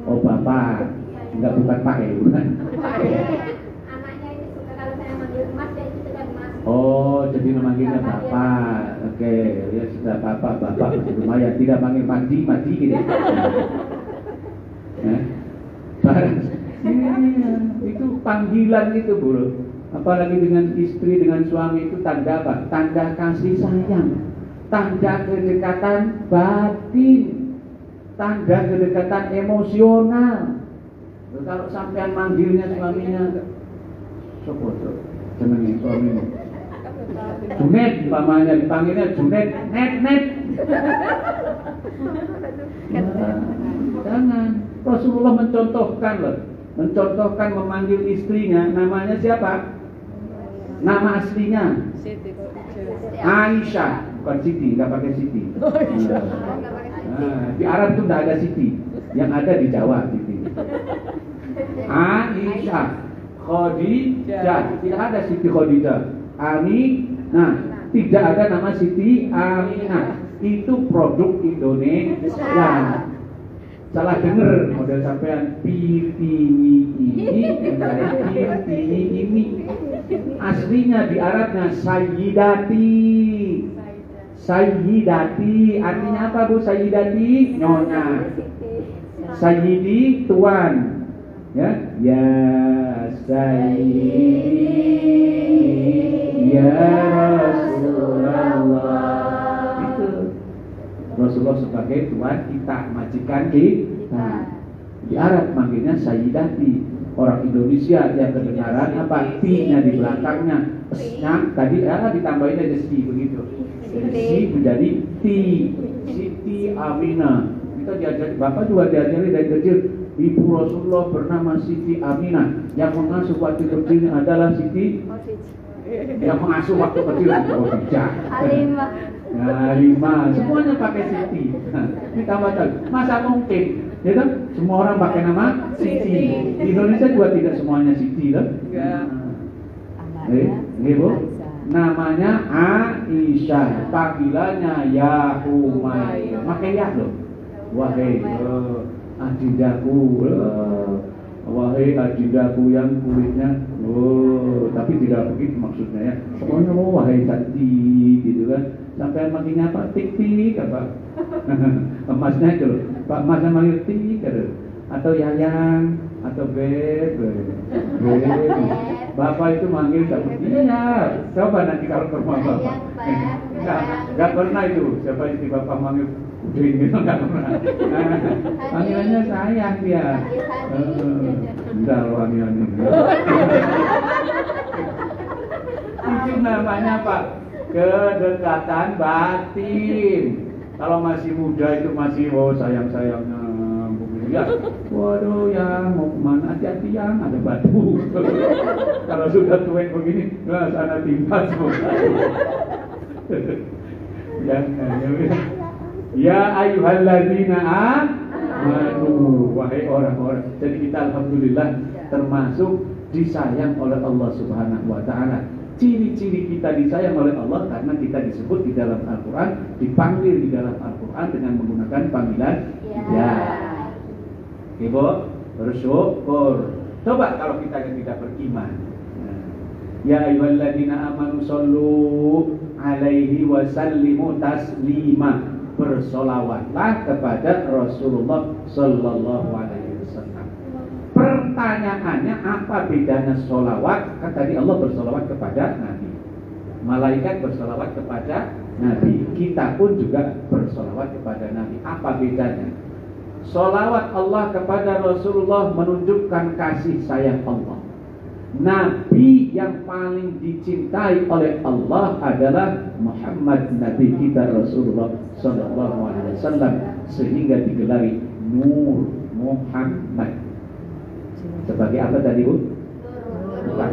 Oh, bapak. Enggak, bukan Pak ya, bukan. Anaknya ini suka kalau saya manggil Mas, dia itu suka Mas. Oh, jadi memanggilnya bapak. Oke, ya sudah bapak lumayan. Tidak manggil mati gitu. Itu panggilan itu, Bro. Apalagi dengan istri, dengan suami, itu tanda apa? Tanda kasih sayang, tanda kedekatan batin, tanda kedekatan emosional. Kalau sampean manggilnya suaminya, sopo jenenge suamimu? Junet, umpamanya dipanggilnya Junet, net. Jangan. Rasulullah mencontohkan memanggil istrinya, namanya siapa? Nama aslinya Aisyah, bukan Siti, nggak pakai Siti. Di Arab tuh nggak ada Siti, yang ada di Jawa Siti. Aisyah, Khadijah, tidak ada Siti Khadijah. Nah, tidak ada nama Siti Aminah. Itu produk Indonesia. Salah denger model sampean ini. Aslinya di Arabnya Sayyidati. Artinya apa, Bu? Sayyidati nyonya, Sayyidi tuan. Ya Sayyidi ya Rasulullah. Itu Rasulullah sebagai tuan kita, majikan kita. Di Arab manggilnya Sayyidati. Orang Indonesia yang kedengaran apa? T-nya di belakangnya, S-nya tadi ditambahin aja si begitu. Dari si menjadi T. Siti Aminah. Kita diajari, Bapak juga diajari dari kecil. Ibu Rasulullah bernama Siti Aminah. Yang mengasuh waktu kecilnya adalah Siti. Yang mengasuh waktu kecil Khadijah. Halimah. Semuanya pakai Siti. Ini tambah lagi. Masa mungkin? Ya kan? Semua orang pakai nama Siti. Di Indonesia juga tidak semuanya Siti kan? Bu? namanya Aisyah, panggilannya ya Humairah. Pakai ya loh. Wahai adindaku, wahai adindaku yang kulitnya, tapi tidak begitu maksudnya ya. Pokoknya wahai cantik gitu kan. Sampai makin apa tik apa? Emasnya itu loh. Pak Masnya manggil tik atau yayang atau beb. Bapak itu manggil tak iya. Coba nanti kalau ke rumah bapak. Enggak pernah itu. Siapa istri bapak manggil udin gitu enggak pernah. Panggilannya sayang dia. Enggak panggilannya. Itu namanya Pak, kedekatan batin. Kalau masih muda itu masih sayang-sayangnya. Ya, waduh yang mau kemana, hati-hati yang ada batu. Kalau sudah tua begini, sana timpas semua. Ya ayyuhalladzina amanu, wahai orang-orang. Jadi kita alhamdulillah termasuk disayang oleh Allah Subhanahu wa taala. Ciri-ciri kita disayang oleh Allah karena kita disebut di dalam Al-Qur'an, dipanggil di dalam Al-Qur'an dengan menggunakan panggilan ya. Ibu bersyukur. Coba kalau kita yang tidak beriman. Ya ayyuhalladzina amanu shollu alaihi wa sallimu taslima. Bersolawatlah kepada Rasulullah sallallahu alaihi wasallam. Pertanyaannya, apa bedanya solawat? Kan tadi Allah bersolawat kepada Nabi, malaikat bersolawat kepada Nabi, kita pun juga bersolawat kepada Nabi. Apa bedanya? Solawat Allah kepada Rasulullah menunjukkan kasih sayang Allah. Nabi yang paling dicintai oleh Allah adalah Muhammad, Nabi kita Rasulullah Sallallahu Alaihi Wasallam, sehingga digelari Nur Muhammad. Sebagai apa tadi Bu? Bukan.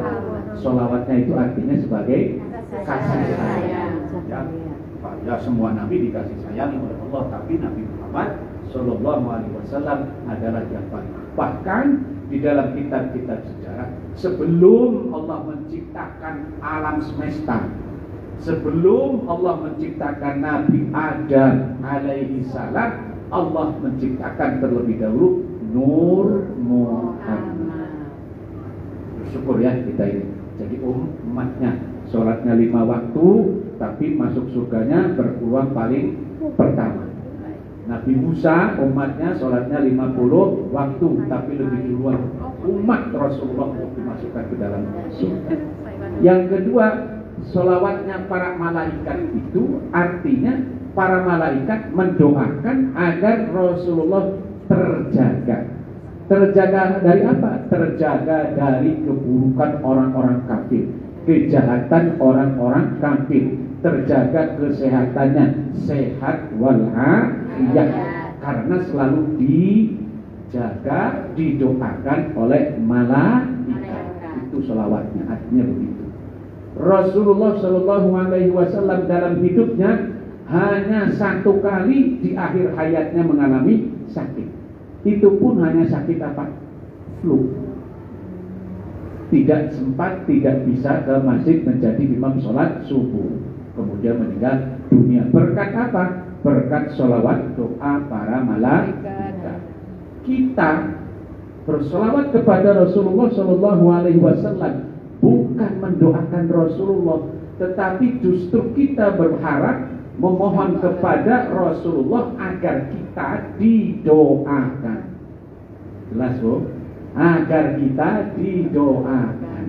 Solawatnya itu artinya sebagai kasih sayang. Ya, semua Nabi dikasih sayang oleh Allah, tapi Nabi Muhammad Sallallahu Alaihi Wasallam adalah yang paling. Bahkan di dalam kitab-kitab sejarah, sebelum Allah menciptakan alam semesta, sebelum Allah menciptakan Nabi Adam alaihi salam, Allah menciptakan terlebih dahulu Nur Muhammad. Bersyukur ya kita ini. Jadi umatnya sholatnya 5 waktu, tapi masuk surganya berpeluang paling pertama. Nabi Musa umatnya sholatnya 50 waktu, tapi lebih duluan umat Rasulullah untuk dimasukkan ke dalam surga. Yang kedua, sholawatnya para malaikat itu artinya para malaikat mendoakan agar Rasulullah terjaga. Terjaga dari apa? Terjaga dari keburukan orang-orang kafir, kejahatan orang-orang kafir, terjaga kesehatannya, sehat wal'afiyah, karena selalu dijaga, didoakan oleh malaikat. Itu sholawatnya, artinya begitu. Rasulullah Shallallahu Alaihi Wasallam dalam hidupnya hanya 1 kali di akhir hayatnya mengalami sakit. Itu pun hanya sakit apa? Flu. Tidak sempat, tidak bisa ke masjid menjadi imam sholat subuh. Kemudian meninggal dunia. Berkat apa? Berkat sholawat doa para malaikat. Kita bersolawat kepada Rasulullah Shallallahu Alaihi Wasallam bukan mendoakan Rasulullah, tetapi justru kita berharap, memohon kepada Rasulullah agar kita didoakan. Jelas Bu? Agar kita didoakan.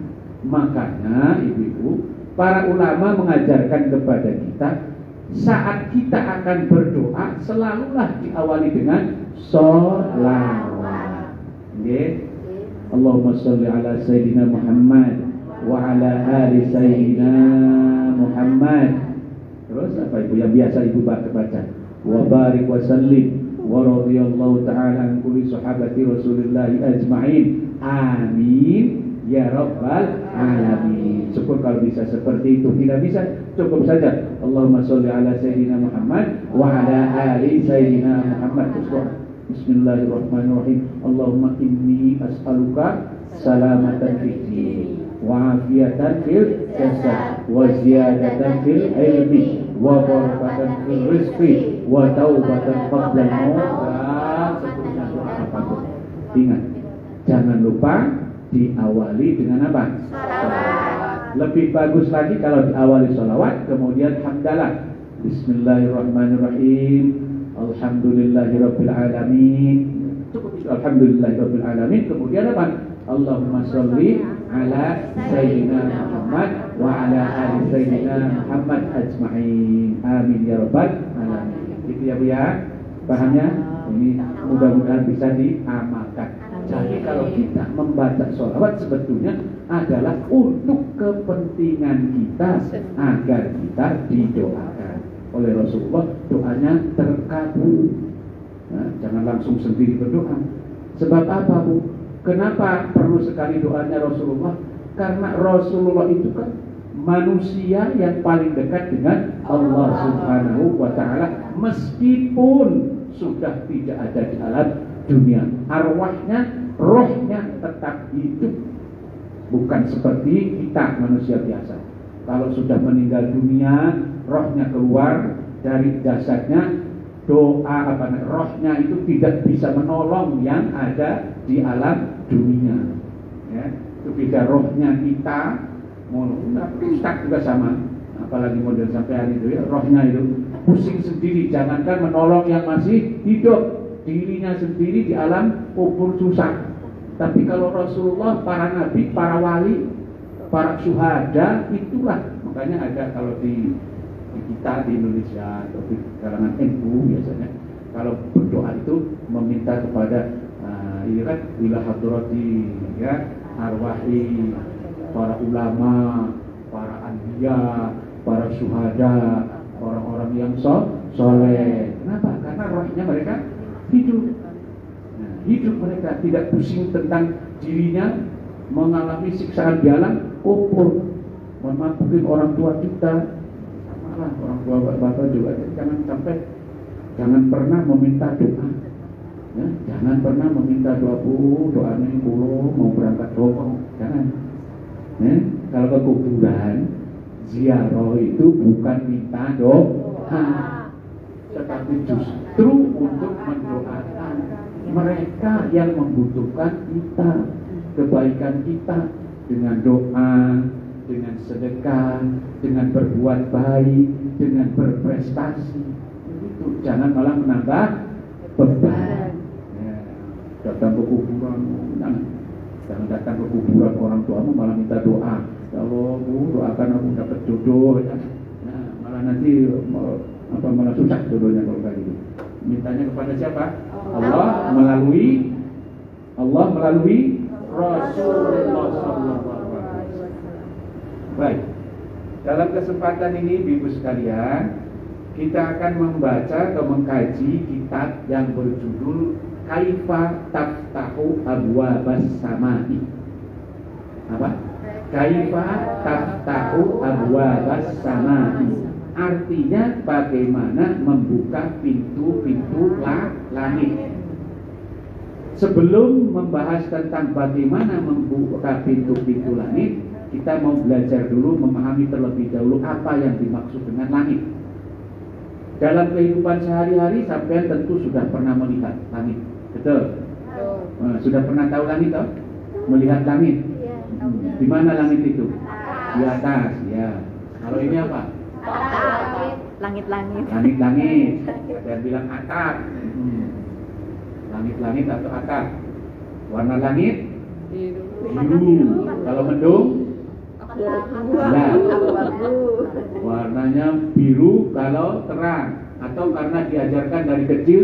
Makanya ibu-ibu, para ulama mengajarkan kepada kita, saat kita akan berdoa selalulah diawali dengan sholawat. Nggih. Allahumma sholli ala Sayyidina Muhammad wa ala ali Sayyidina Muhammad. Terus apa ibu yang biasa ibu baca? Wa barik wa sallim wa radhiyallahu ta'ala an kulli sahabati Rasulillah ajma'in. Amin ya rabbal alamin. Syukur kalau bisa seperti itu. Tidak bisa, cukup saja Allahumma sholli ala Sayyidina Muhammad wa ala ali Sayyidina Muhammad. Bismillahirrahmanirrahim. Allahumma inni as'aluka salamatan fid din wa afiatan fil jasad wa ziyadatan fil ilmi wa barakatan fil rizqi wa taubatan qabla al-maut dan seterusnya doa apapun. Ingat, jangan lupa diawali dengan apa? Salawat. Lebih bagus lagi kalau diawali salawat kemudian hamdalah. Bismillahirrahmanirrahim. Alhamdulillahirabbil alamin. Cukup itu alhamdulillahirabbil alamin. Kemudian apa? Allahumma sholli ala sayyidina Muhammad wa ala ali sayyidina Muhammad ajma'in. Amin ya rabbal alamin. Gitu ya Bu ya. Pahamnya? Ini mudah-mudahan bisa diamalkan. Jadi kalau kita membaca sholawat sebetulnya adalah untuk kepentingan kita agar kita didoakan oleh Rasulullah, doanya terkabul. Nah, jangan langsung sendiri berdoa. Sebab apa Bu? Kenapa perlu sekali doanya Rasulullah? Karena Rasulullah itu kan manusia yang paling dekat dengan Allah Subhanahu wa Ta'ala, meskipun sudah tidak ada di alam dunia. Arwahnya, rohnya tetap hidup. Bukan seperti kita manusia biasa. Kalau sudah meninggal dunia, rohnya keluar dari jasadnya, rohnya itu tidak bisa menolong yang ada di alam dunia. Ya, itu beda rohnya kita. Ustaz juga sama, apalagi model sampai hari itu ya, rohnya itu pusing sendiri, jangankan menolong yang masih hidup, dirinya sendiri di alam kubur susah. Tapi kalau Rasulullah, para nabi, para wali, para syuhada, itulah makanya ada kalau di kita di Indonesia atau di kalangan NU biasanya kalau berdoa itu meminta kepada ila hadrati ya arwahi para ulama, para anbiya, para syuhada, orang-orang yang soleh. Kenapa? Karena rohnya mereka hidup. Nah, hidup mereka tidak pusing tentang dirinya mengalami siksaan di alam kubur. Mohon maaf, mungkin orang tua kita, samalah orang tua bapak juga, jangan pernah meminta doa. Ya, jangan pernah meminta doa, Bu, doanya kulo mau berangkat rokok, jangan. Ya, kalau ke kuburan ziarah itu bukan minta doa, tetapi justru untuk mendoakan mereka yang membutuhkan kita, kebaikan kita dengan doa, dengan sedekah, dengan berbuat baik, dengan berprestasi. Itu jangan malah menambah beban. Ya, datang ke kuburan, jangan datang ke kuburan orang tuamu malah minta doa. Ya Allah, Bu, doakan aku dapat jodoh. Nah, malah nanti malah susah jodohnya kalau kayak gitu. Mintanya kepada siapa? Allah melalui Rasulullah SAW. Baik. Dalam kesempatan ini, Ibu sekalian, kita akan membaca atau mengkaji kitab yang berjudul Kaifa Taftahu Abwabas Samai. Apa? Kaifa Taftahu Abwabas Samai. Artinya bagaimana membuka pintu-pintu langit. Sebelum membahas tentang bagaimana membuka pintu-pintu langit, kita mau belajar dulu, memahami terlebih dahulu apa yang dimaksud dengan langit. Dalam kehidupan sehari-hari sampean tentu sudah pernah melihat langit, betul? Sudah pernah tahu langit, toh? Melihat langit. Di mana langit itu? Di atas, ya. Kalau ini apa? Langit-langit. Langit-langit. Ada yang bilang atap. Langit-langit atau atap. Warna langit biru. Kalau mendung, ya. Warnanya biru kalau terang. Atau karena diajarkan dari kecil,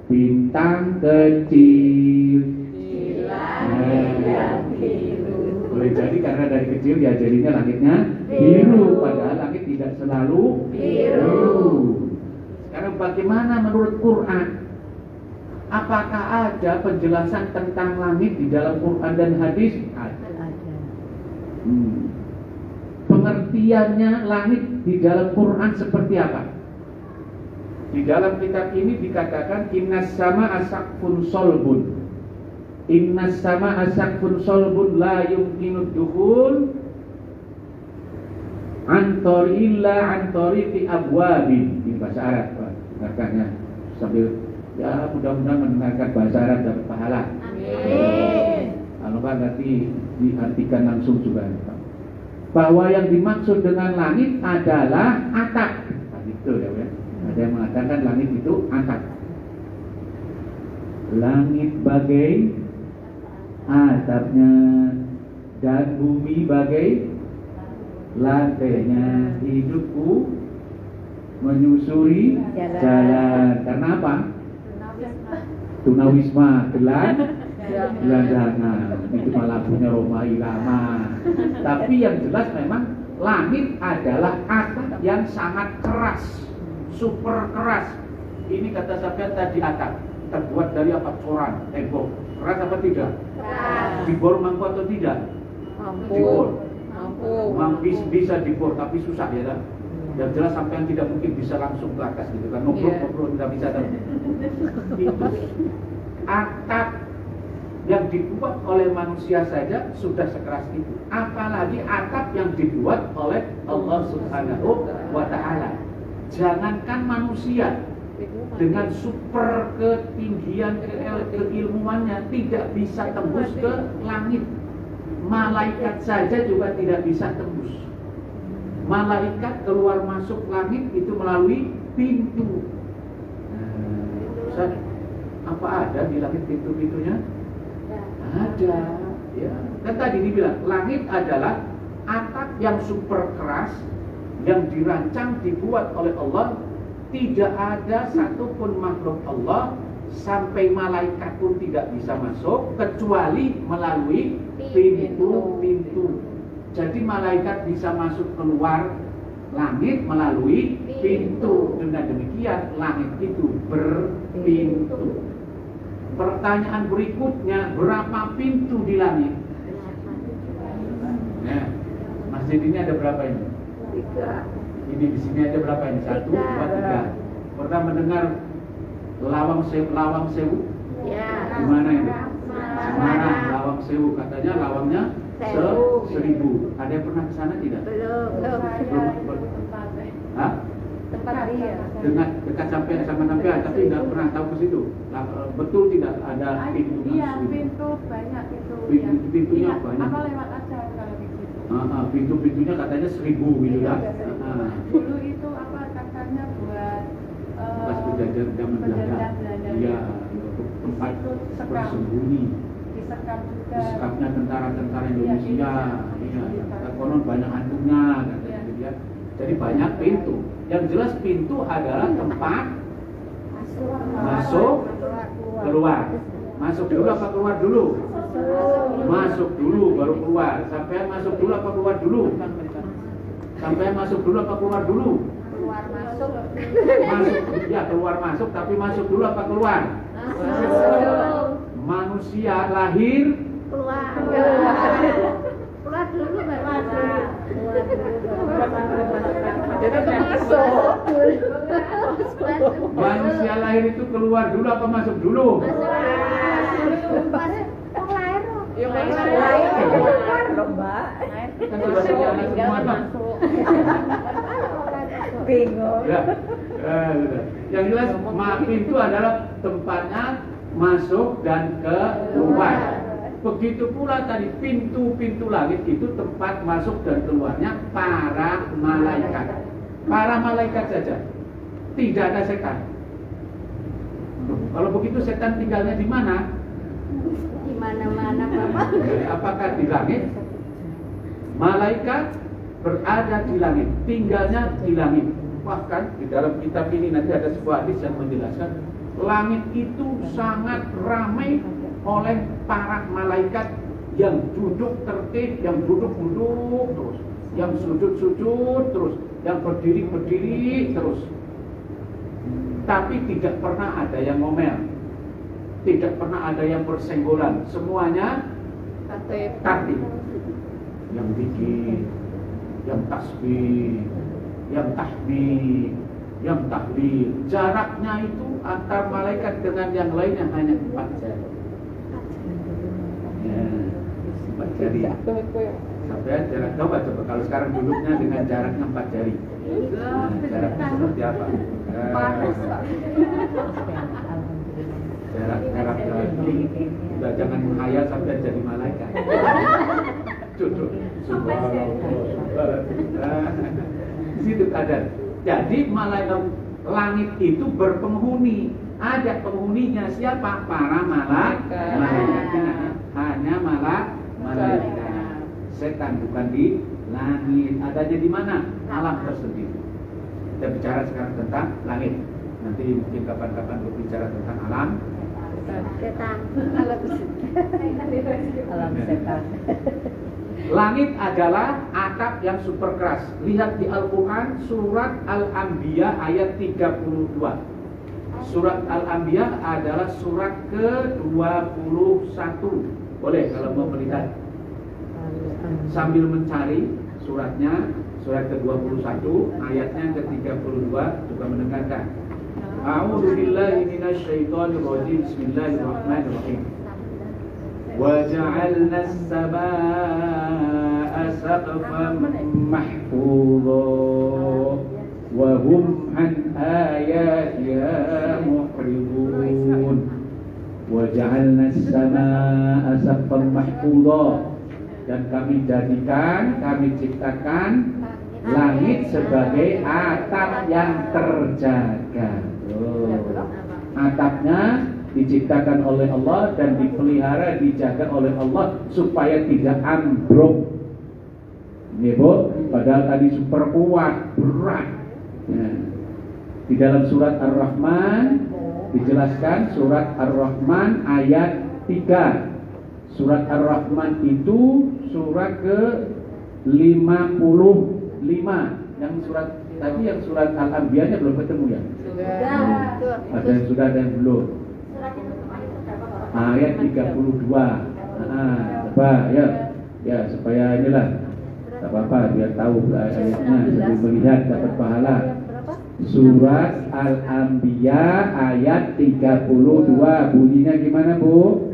bintang kecil. Boleh jadi karena dari kecil diajarinya langitnya biru, padahal langit tidak selalu biru. Sekarang bagaimana menurut Quran? Apakah ada penjelasan tentang langit di dalam Quran dan hadis? Ada. Pengertiannya langit di dalam Quran seperti apa? Di dalam kitab ini dikatakan innas sama asaqfun solbun. Innas sama asakfun solbun la yumkinu dukhul antori fi abwabin. Ini bahasa Arab Pak, dengarkannya sambil ya mudah-mudahan mendengarkan bahasa Arab dapat pahala. Amin. Kalau kan nanti diartikan langsung juga bahwa yang dimaksud dengan langit adalah atap. Nah, gitu ya, ya. Ada yang mengatakan langit itu atap. Langit bagai atapnya dan bumi bagai lantainya. Hidupku menyusuri jalan. Karena apa? Tunawisma, gelandangan. Itu malah punya Roma Irama. Tapi yang jelas memang langit adalah atap yang sangat keras, super keras. Ini kata Safian tadi atap terbuat dari apa? Coran, tembok. Keras apa tidak? Keras. Dibor mampu atau tidak? Dibor. Mampu bisa dibor, tapi susah ya kan? Yang jelas sampai yang tidak mungkin bisa langsung ke atas gitu kan? Ngobrol tidak bisa. Itu atap yang dibuat oleh manusia saja sudah sekeras itu. Apalagi atap yang dibuat oleh Allah Subhanahu wa Ta'ala. Jangankan manusia dengan super ketinggian keilmuannya tidak bisa tembus ke langit. Malaikat saja juga tidak bisa tembus. Malaikat keluar masuk langit itu melalui pintu. Ustaz, apa ada di langit pintu-pintunya? Ada. Ya. Kan tadi dibilang langit adalah atap yang super keras yang dirancang dibuat oleh Allah. Tidak ada satupun makhluk Allah sampai malaikat pun tidak bisa masuk kecuali melalui pintu-pintu. Jadi malaikat bisa masuk keluar langit melalui pintu. Dengan demikian langit itu berpintu. Pertanyaan berikutnya, berapa pintu di langit? Nah, masjid ini ada berapa ini? 3. Ini di sini ada berapa ini? 1, 2, 3. Pernah mendengar Lawang Sewu? Ya. Di mana ini? Semarang, Lawang Sewu. Katanya lawangnya 1000. Ada yang pernah ke sana tidak? Belum. Hah? Tempat dia. Dekat sampai sama Nampia, tapi tidak pernah tahu ke situ. Betul tidak ada pintu? Iya, pintu banyak pintu. Pintunya Iya, banyak. apa lewat aja kalau di situ. Pintu-pintunya katanya 1000 gitu Iya, kan? dulu itu apa katanya buat Pas penjajahan zaman Belanda. Iya, untuk tempat bersembunyi. Disekap juga. Disekapnya tentara-tentara Indonesia. Iya, konon banyak hantunya katanya gitu ya. Jadi banyak pintu. Yang jelas pintu adalah tempat masuk, keluar. Masuk dulu apa keluar dulu? Masuk dulu baru keluar. Sampai masuk dulu apa keluar dulu? Sampai masuk dulu apa keluar dulu? Keluar masuk. Masuk, ya keluar masuk, tapi masuk dulu apa keluar? Masuk. Manusia lahir Keluar. Keluar dulu baru masuk. Jadi masuk. Manusia lahir itu keluar dulu apa masuk dulu? Yang lain keluar loh, Mbak. Kan sudah sejalan semua Pak. Bingung. Ya, sudah. Yang jelas pintu adalah tempatnya masuk dan keluar. Begitu pula tadi pintu-pintu langit itu tempat masuk dan keluarnya para malaikat. Para malaikat saja. Tidak ada setan. Kalau begitu setan tinggalnya di mana? Di mana-mana Bapak. Apakah di langit? Malaikat berada di langit, tinggalnya di langit. Bahkan di dalam kitab ini nanti ada sebuah hadis yang menjelaskan langit itu sangat ramai oleh para malaikat yang duduk tertib, yang duduk-duduk terus, yang sujud-sujud terus, yang berdiri-berdiri terus. Tapi tidak pernah ada yang ngomel, tidak pernah ada yang bersenggolan, semuanya tertib. Yang zikir, yang tasbih, yang tahmid, yang tahlil. Jaraknya itu antar malaikat dengan yang lainnya hanya 4 jam. 4 jari. Sampai jarak coba kalau sekarang duduknya dengan jaraknya 4 jari. Nah, jaraknya seperti apa? Jarak udah jangan menghayal sampai jadi malaikat. Duduk. Situ kadar. Jadi malaikat langit itu berpenghuni. Ada penghuninya siapa? Para malaikat. Hanya malaikat. Setan bukan di langit. Adanya di mana? Alam tersendiri. Kita bicara sekarang tentang langit. Nanti mungkin kapan-kapan berbicara tentang alam Setan. Alam setan. Langit adalah atap yang super keras. Lihat di Al-Quran surat Al-Anbiya ayat 32. Surat Al-Anbiya adalah surat ke-21. Boleh kalau mau melihat sambil mencari suratnya, surat ke-21 ayatnya ke-32 juga mendengarkan. A'udzu billahi minasyaitonir rajim. Bismillahirrahmanirrahim. Wa ja'alna as-samaa'a saqfan mahfudha wa hum an ayatiha mu'ridun. Wa ja'alna as-samaa'a saqfan mahfudha, dan kami jadikan, kami ciptakan langit sebagai atap yang terjaga. Atapnya diciptakan oleh Allah dan dipelihara, dijaga oleh Allah supaya tidak ambruk. Ini Bu, padahal tadi super kuat, berat. Ya. Di dalam surat Ar-Rahman dijelaskan, surat Ar-Rahman ayat 3. Surat Ar-Rahman itu surat ke-55. Yang surat tadi, yang surat Al-Anbiya-nya belum ketemu ya? Sudah. Ada yang sudah, ada yang belum. Ayat 32. Coba ya supaya inilah, tak apa-apa biar tahu ayatnya, sambil melihat dapat pahala. Surat Al-Anbiya ayat 32, bunyinya gimana Bu?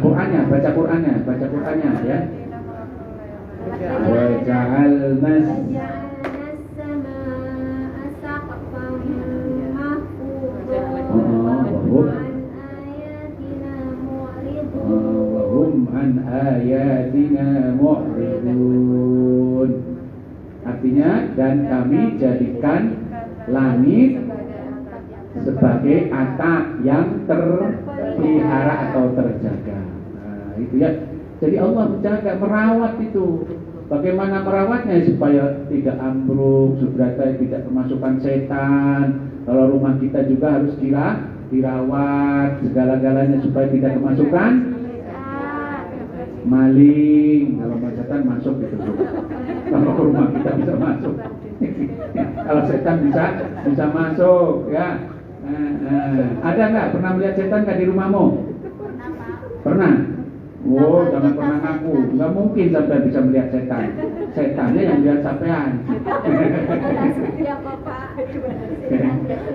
Qur'annya, baca Qur'annya ya. Wa ja'alna wa hum an ayatina mu'ridun. Artinya, dan kami jadikan langit sebagai atap yang terpelihara atau terjaga. Nah, itu ya. Jadi Allah menjaga, merawat itu. Bagaimana merawatnya supaya tidak ambruk, supaya tidak kemasukan setan. Kalau rumah kita juga harus dirawat segala-galanya supaya tidak kemasukan maling. Kalau setan masuk gitu. Kalau ke rumah kita bisa masuk. Kalau setan bisa masuk ya. Ada nggak pernah melihat setan nggak di rumahmu? Pernah? Oh, jangan pernah ngaku. Nggak mungkin sampai bisa melihat setan. Setannya yang lihat sampean.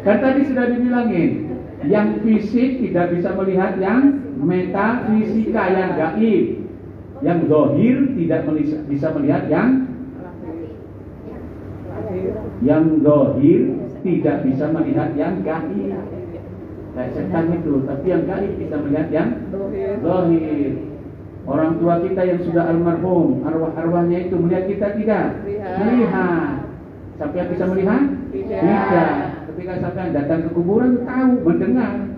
Kan tadi sudah dibilangin, yang fisik tidak bisa melihat yang metafisika, yang gaib. Yang zahir tidak bisa melihat yang zahir tidak bisa melihat yang gaib. Kayak setan itu, tapi yang gaib bisa melihat yang zahir. Orang tua kita yang sudah almarhum, arwah-arwahnya itu melihat kita tidak? Melihat. Siapa yang bisa melihat? Tidak. Ketika sampai datang ke kuburan tahu, mendengar.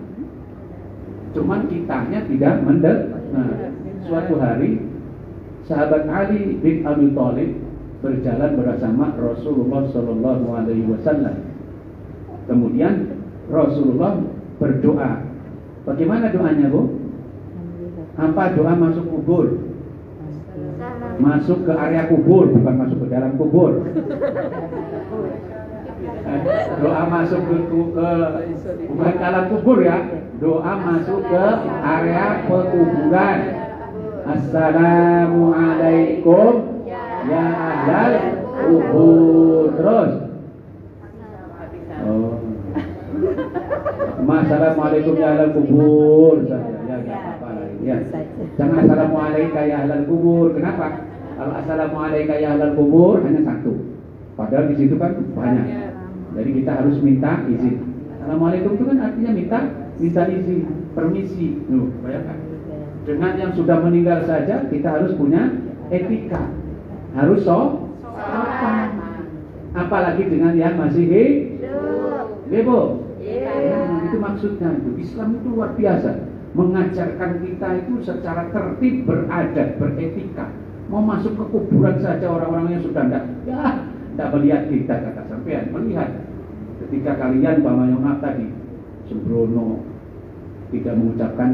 Cuman kitanya tidak mendengar. Suatu hari sahabat Ali bin Abi Thalib berjalan bersama Rasulullah Shallallahu Alaihi Wasallam. Kemudian Rasulullah berdoa. Bagaimana doanya, Bu? Apa doa masuk kubur? Masuk ke area kubur, bukan masuk ke dalam kubur. Doa masuk ke bukan dalam kubur ya. Doa masuk ke area pekuburan. Assalamualaikum ya ahlal kubur. Terus. Assalamualaikum ya ahlal kubur. Ya, Ya. Jangan assalamualaikum ya ahlal kubur. Kenapa? Kalau assalamualaikum ya ahlal kubur hanya satu. Padahal di situ kan banyak. Jadi kita harus minta izin. Assalamualaikum itu kan artinya minta izin, permisi. Nuh, bayangkan. Dengan yang sudah meninggal saja kita harus punya etika. Harus sopan. Apalagi dengan yang masih hidup. Itu maksudnya itu. Islam itu luar biasa. Mengajarkan kita itu secara tertib, beradab, beretika. Mau masuk ke kuburan saja orang-orang yang sudah tidak melihat kita, kata sampean melihat. Ketika kalian Bama Maaf tadi sembrono, tidak mengucapkan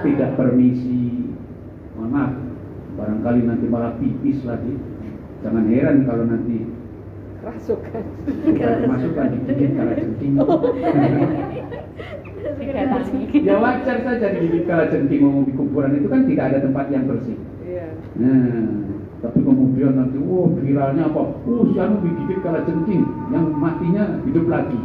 tidak permisi, mohon maaf, barangkali nanti malah pipis lagi. Jangan heran kalau nanti masukkan digigit kalajengking. Ya wajar saja digigit kalajengking, ngomong di kuburan itu kan tidak ada tempat yang bersih. Nah, tapi kemudian nanti, viralnya apa? Si anu digigit kalajengking, yang matinya hidup lagi.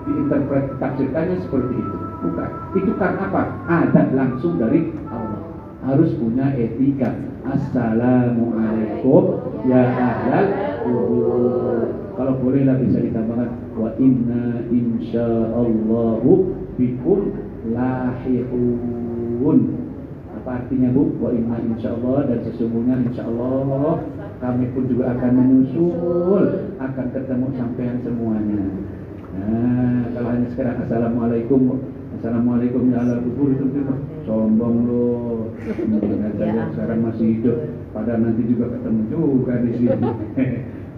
Diinterpretasikannya seperti itu. Bukan. Itu karena apa? Adab langsung dari Allah. Harus punya etika. Assalamualaikum ya ahlal kubur. Kalau bolehlah bisa ditambahkan wa inna insyaallahu bikum lahiqun. Apa artinya Bu? Wa inna insyaallah, dan sesungguhnya insyaallah kami pun juga akan menyusul, akan ketemu sampean semuanya. Nah, kalau hanya sekarang assalamualaikum ya ahlal kubur itu sombong loh. Yang sekarang masih hidup, padahal nanti juga ketemu juga di sini.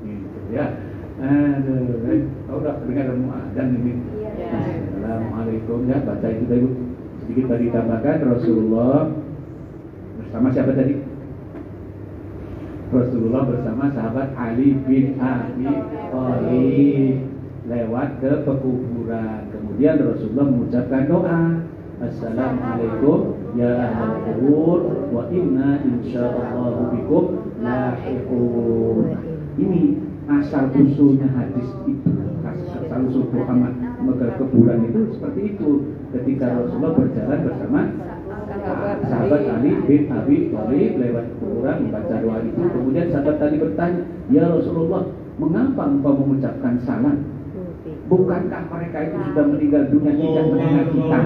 Gitu ya. Udah dengar muadzan ini. Assalamualaikum ya, baca itu tadi Bu. Sedikit tadi tambahkan Rasulullah bersama siapa tadi? Rasulullah bersama sahabat Ali bin Abi Thalib lewat ke pekuburan. Kemudian Rasulullah mengucapkan doa, Assalamualaikum ya ahlal kubur wa inna insyaallahu bikum lahiqun. Ini asal usulnya hadis itu, asal usul Muhammad ke kuburan itu seperti itu. Ketika Rasulullah berjalan bersama sahabat Ali bin Abi Thalib lewat kuburan membaca doa itu, kemudian sahabat tadi bertanya, ya Rasulullah, mengapa engkau mengucapkan salam? Bukankah mereka itu sudah meninggal dunia, tidak mendengar kita?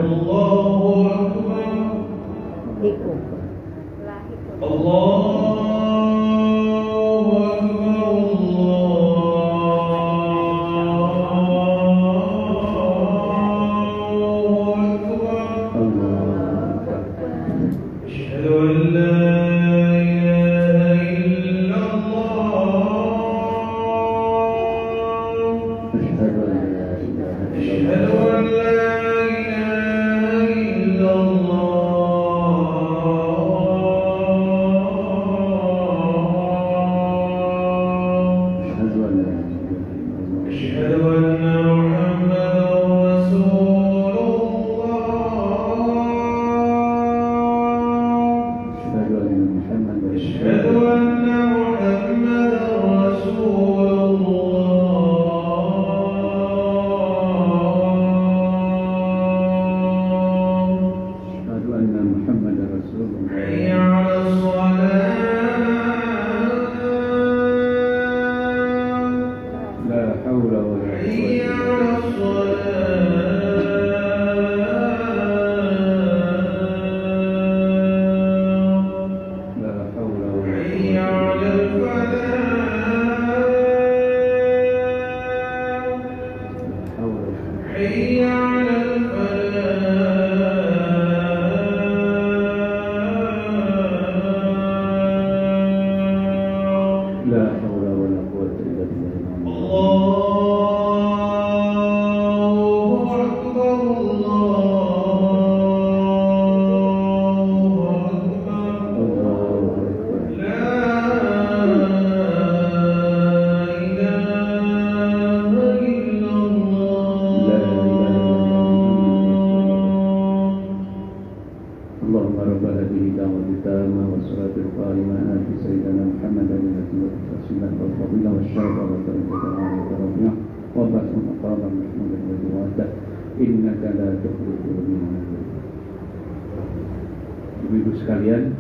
Ibu sekalian,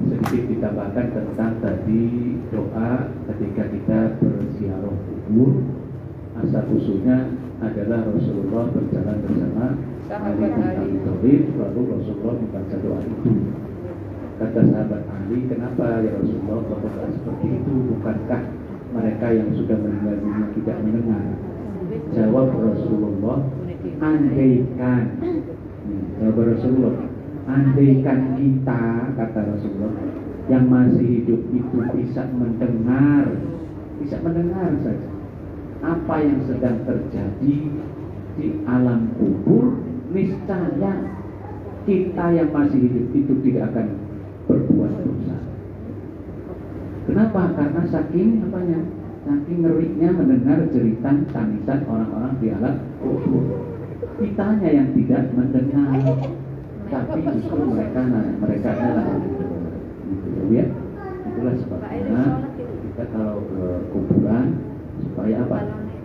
sedikit ditambahkan tentang tadi doa ketika kita berziarah kubur. Asal usulnya adalah Rasulullah berjalan bersama Ali bin Abi Thalib, lalu Rasulullah membaca doa itu. Kata sahabat Ali, kenapa ya Rasulullah berdoa seperti itu? Bukankah mereka yang sudah meninggal dunia tidak mendengar? Jawab Rasulullah, andaikan. Jawab Rasulullah, andaikan kita, kata Rasulullah, yang masih hidup itu bisa mendengar saja apa yang sedang terjadi di alam kubur, niscaya kita yang masih hidup itu tidak akan berbuat dosa. Kenapa? Karena saking ngerinya mendengar jeritan tangisan orang-orang di alam kubur. Kitanya yang tidak mendengar, tapi justru mereka gitu ya. Itulah sebabnya kita kalau ke kuburan supaya apa?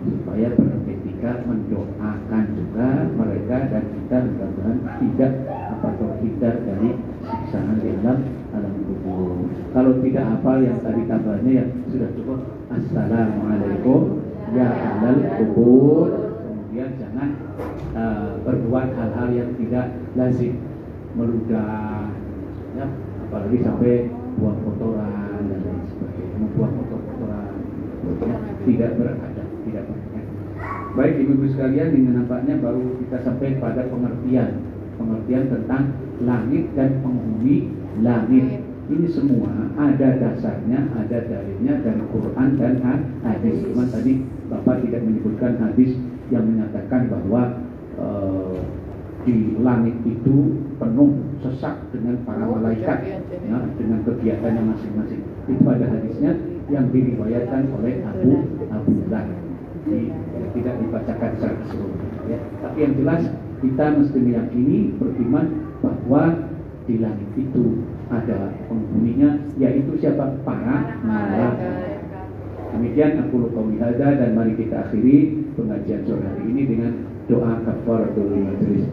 Supaya beretika mendoakan juga mereka dan kita mudah-mudahan tidak terhindar dari siksaan di alam kubur. Kalau tidak hafal yang tadi kabarnya ya sudah cukup. Assalamualaikum ya ahlal kubur. Kemudian jangan berbuat hal-hal yang tidak lazim, meludah, ya, apalagi sampai buang kotoran dan lain sebagainya, membuang kotoran, ya, tidak beradab, tidak beradab. Baik ibu-ibu sekalian, dengan nampaknya baru kita sampai pada pengertian tentang langit dan penghuni langit. Ini semua ada dasarnya, ada dalilnya dari Quran dan hadis. Cuma tadi Bapak tidak menyebutkan hadis yang menyatakan bahwa di langit itu penuh sesak dengan para malaikat, ya, dengan kegiatannya masing-masing. Itu ada hadisnya yang diriwayatkan oleh Abu Dhar. Tidak dibacakan secara keseluruhan, ya. Tapi yang jelas kita mesti meyakini, beriman bahwa di langit itu ada penghuninya, yaitu siapa? Para malaikat. Demikian aku qauli hadza, dan mari kita akhiri pengajian sore hari ini dengan doa kafaratul majlis.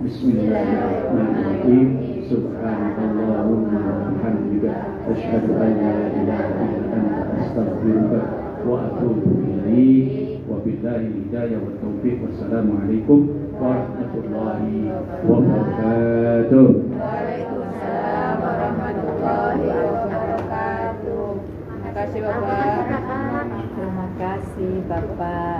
Bismillahirrahmanirrahim. Subhanallahumma wa bihamdika asyhadu an la ilaha illa anta astaghfiruka wa atubu ilaik. Wa billahi hidayah wa taufiq. Wassalamualaikum warahmatullahi wabarakatuh. Waalaikumsalam warahmatullahi wabarakatuh. Terima kasih Bapak. Terima kasih Bapak.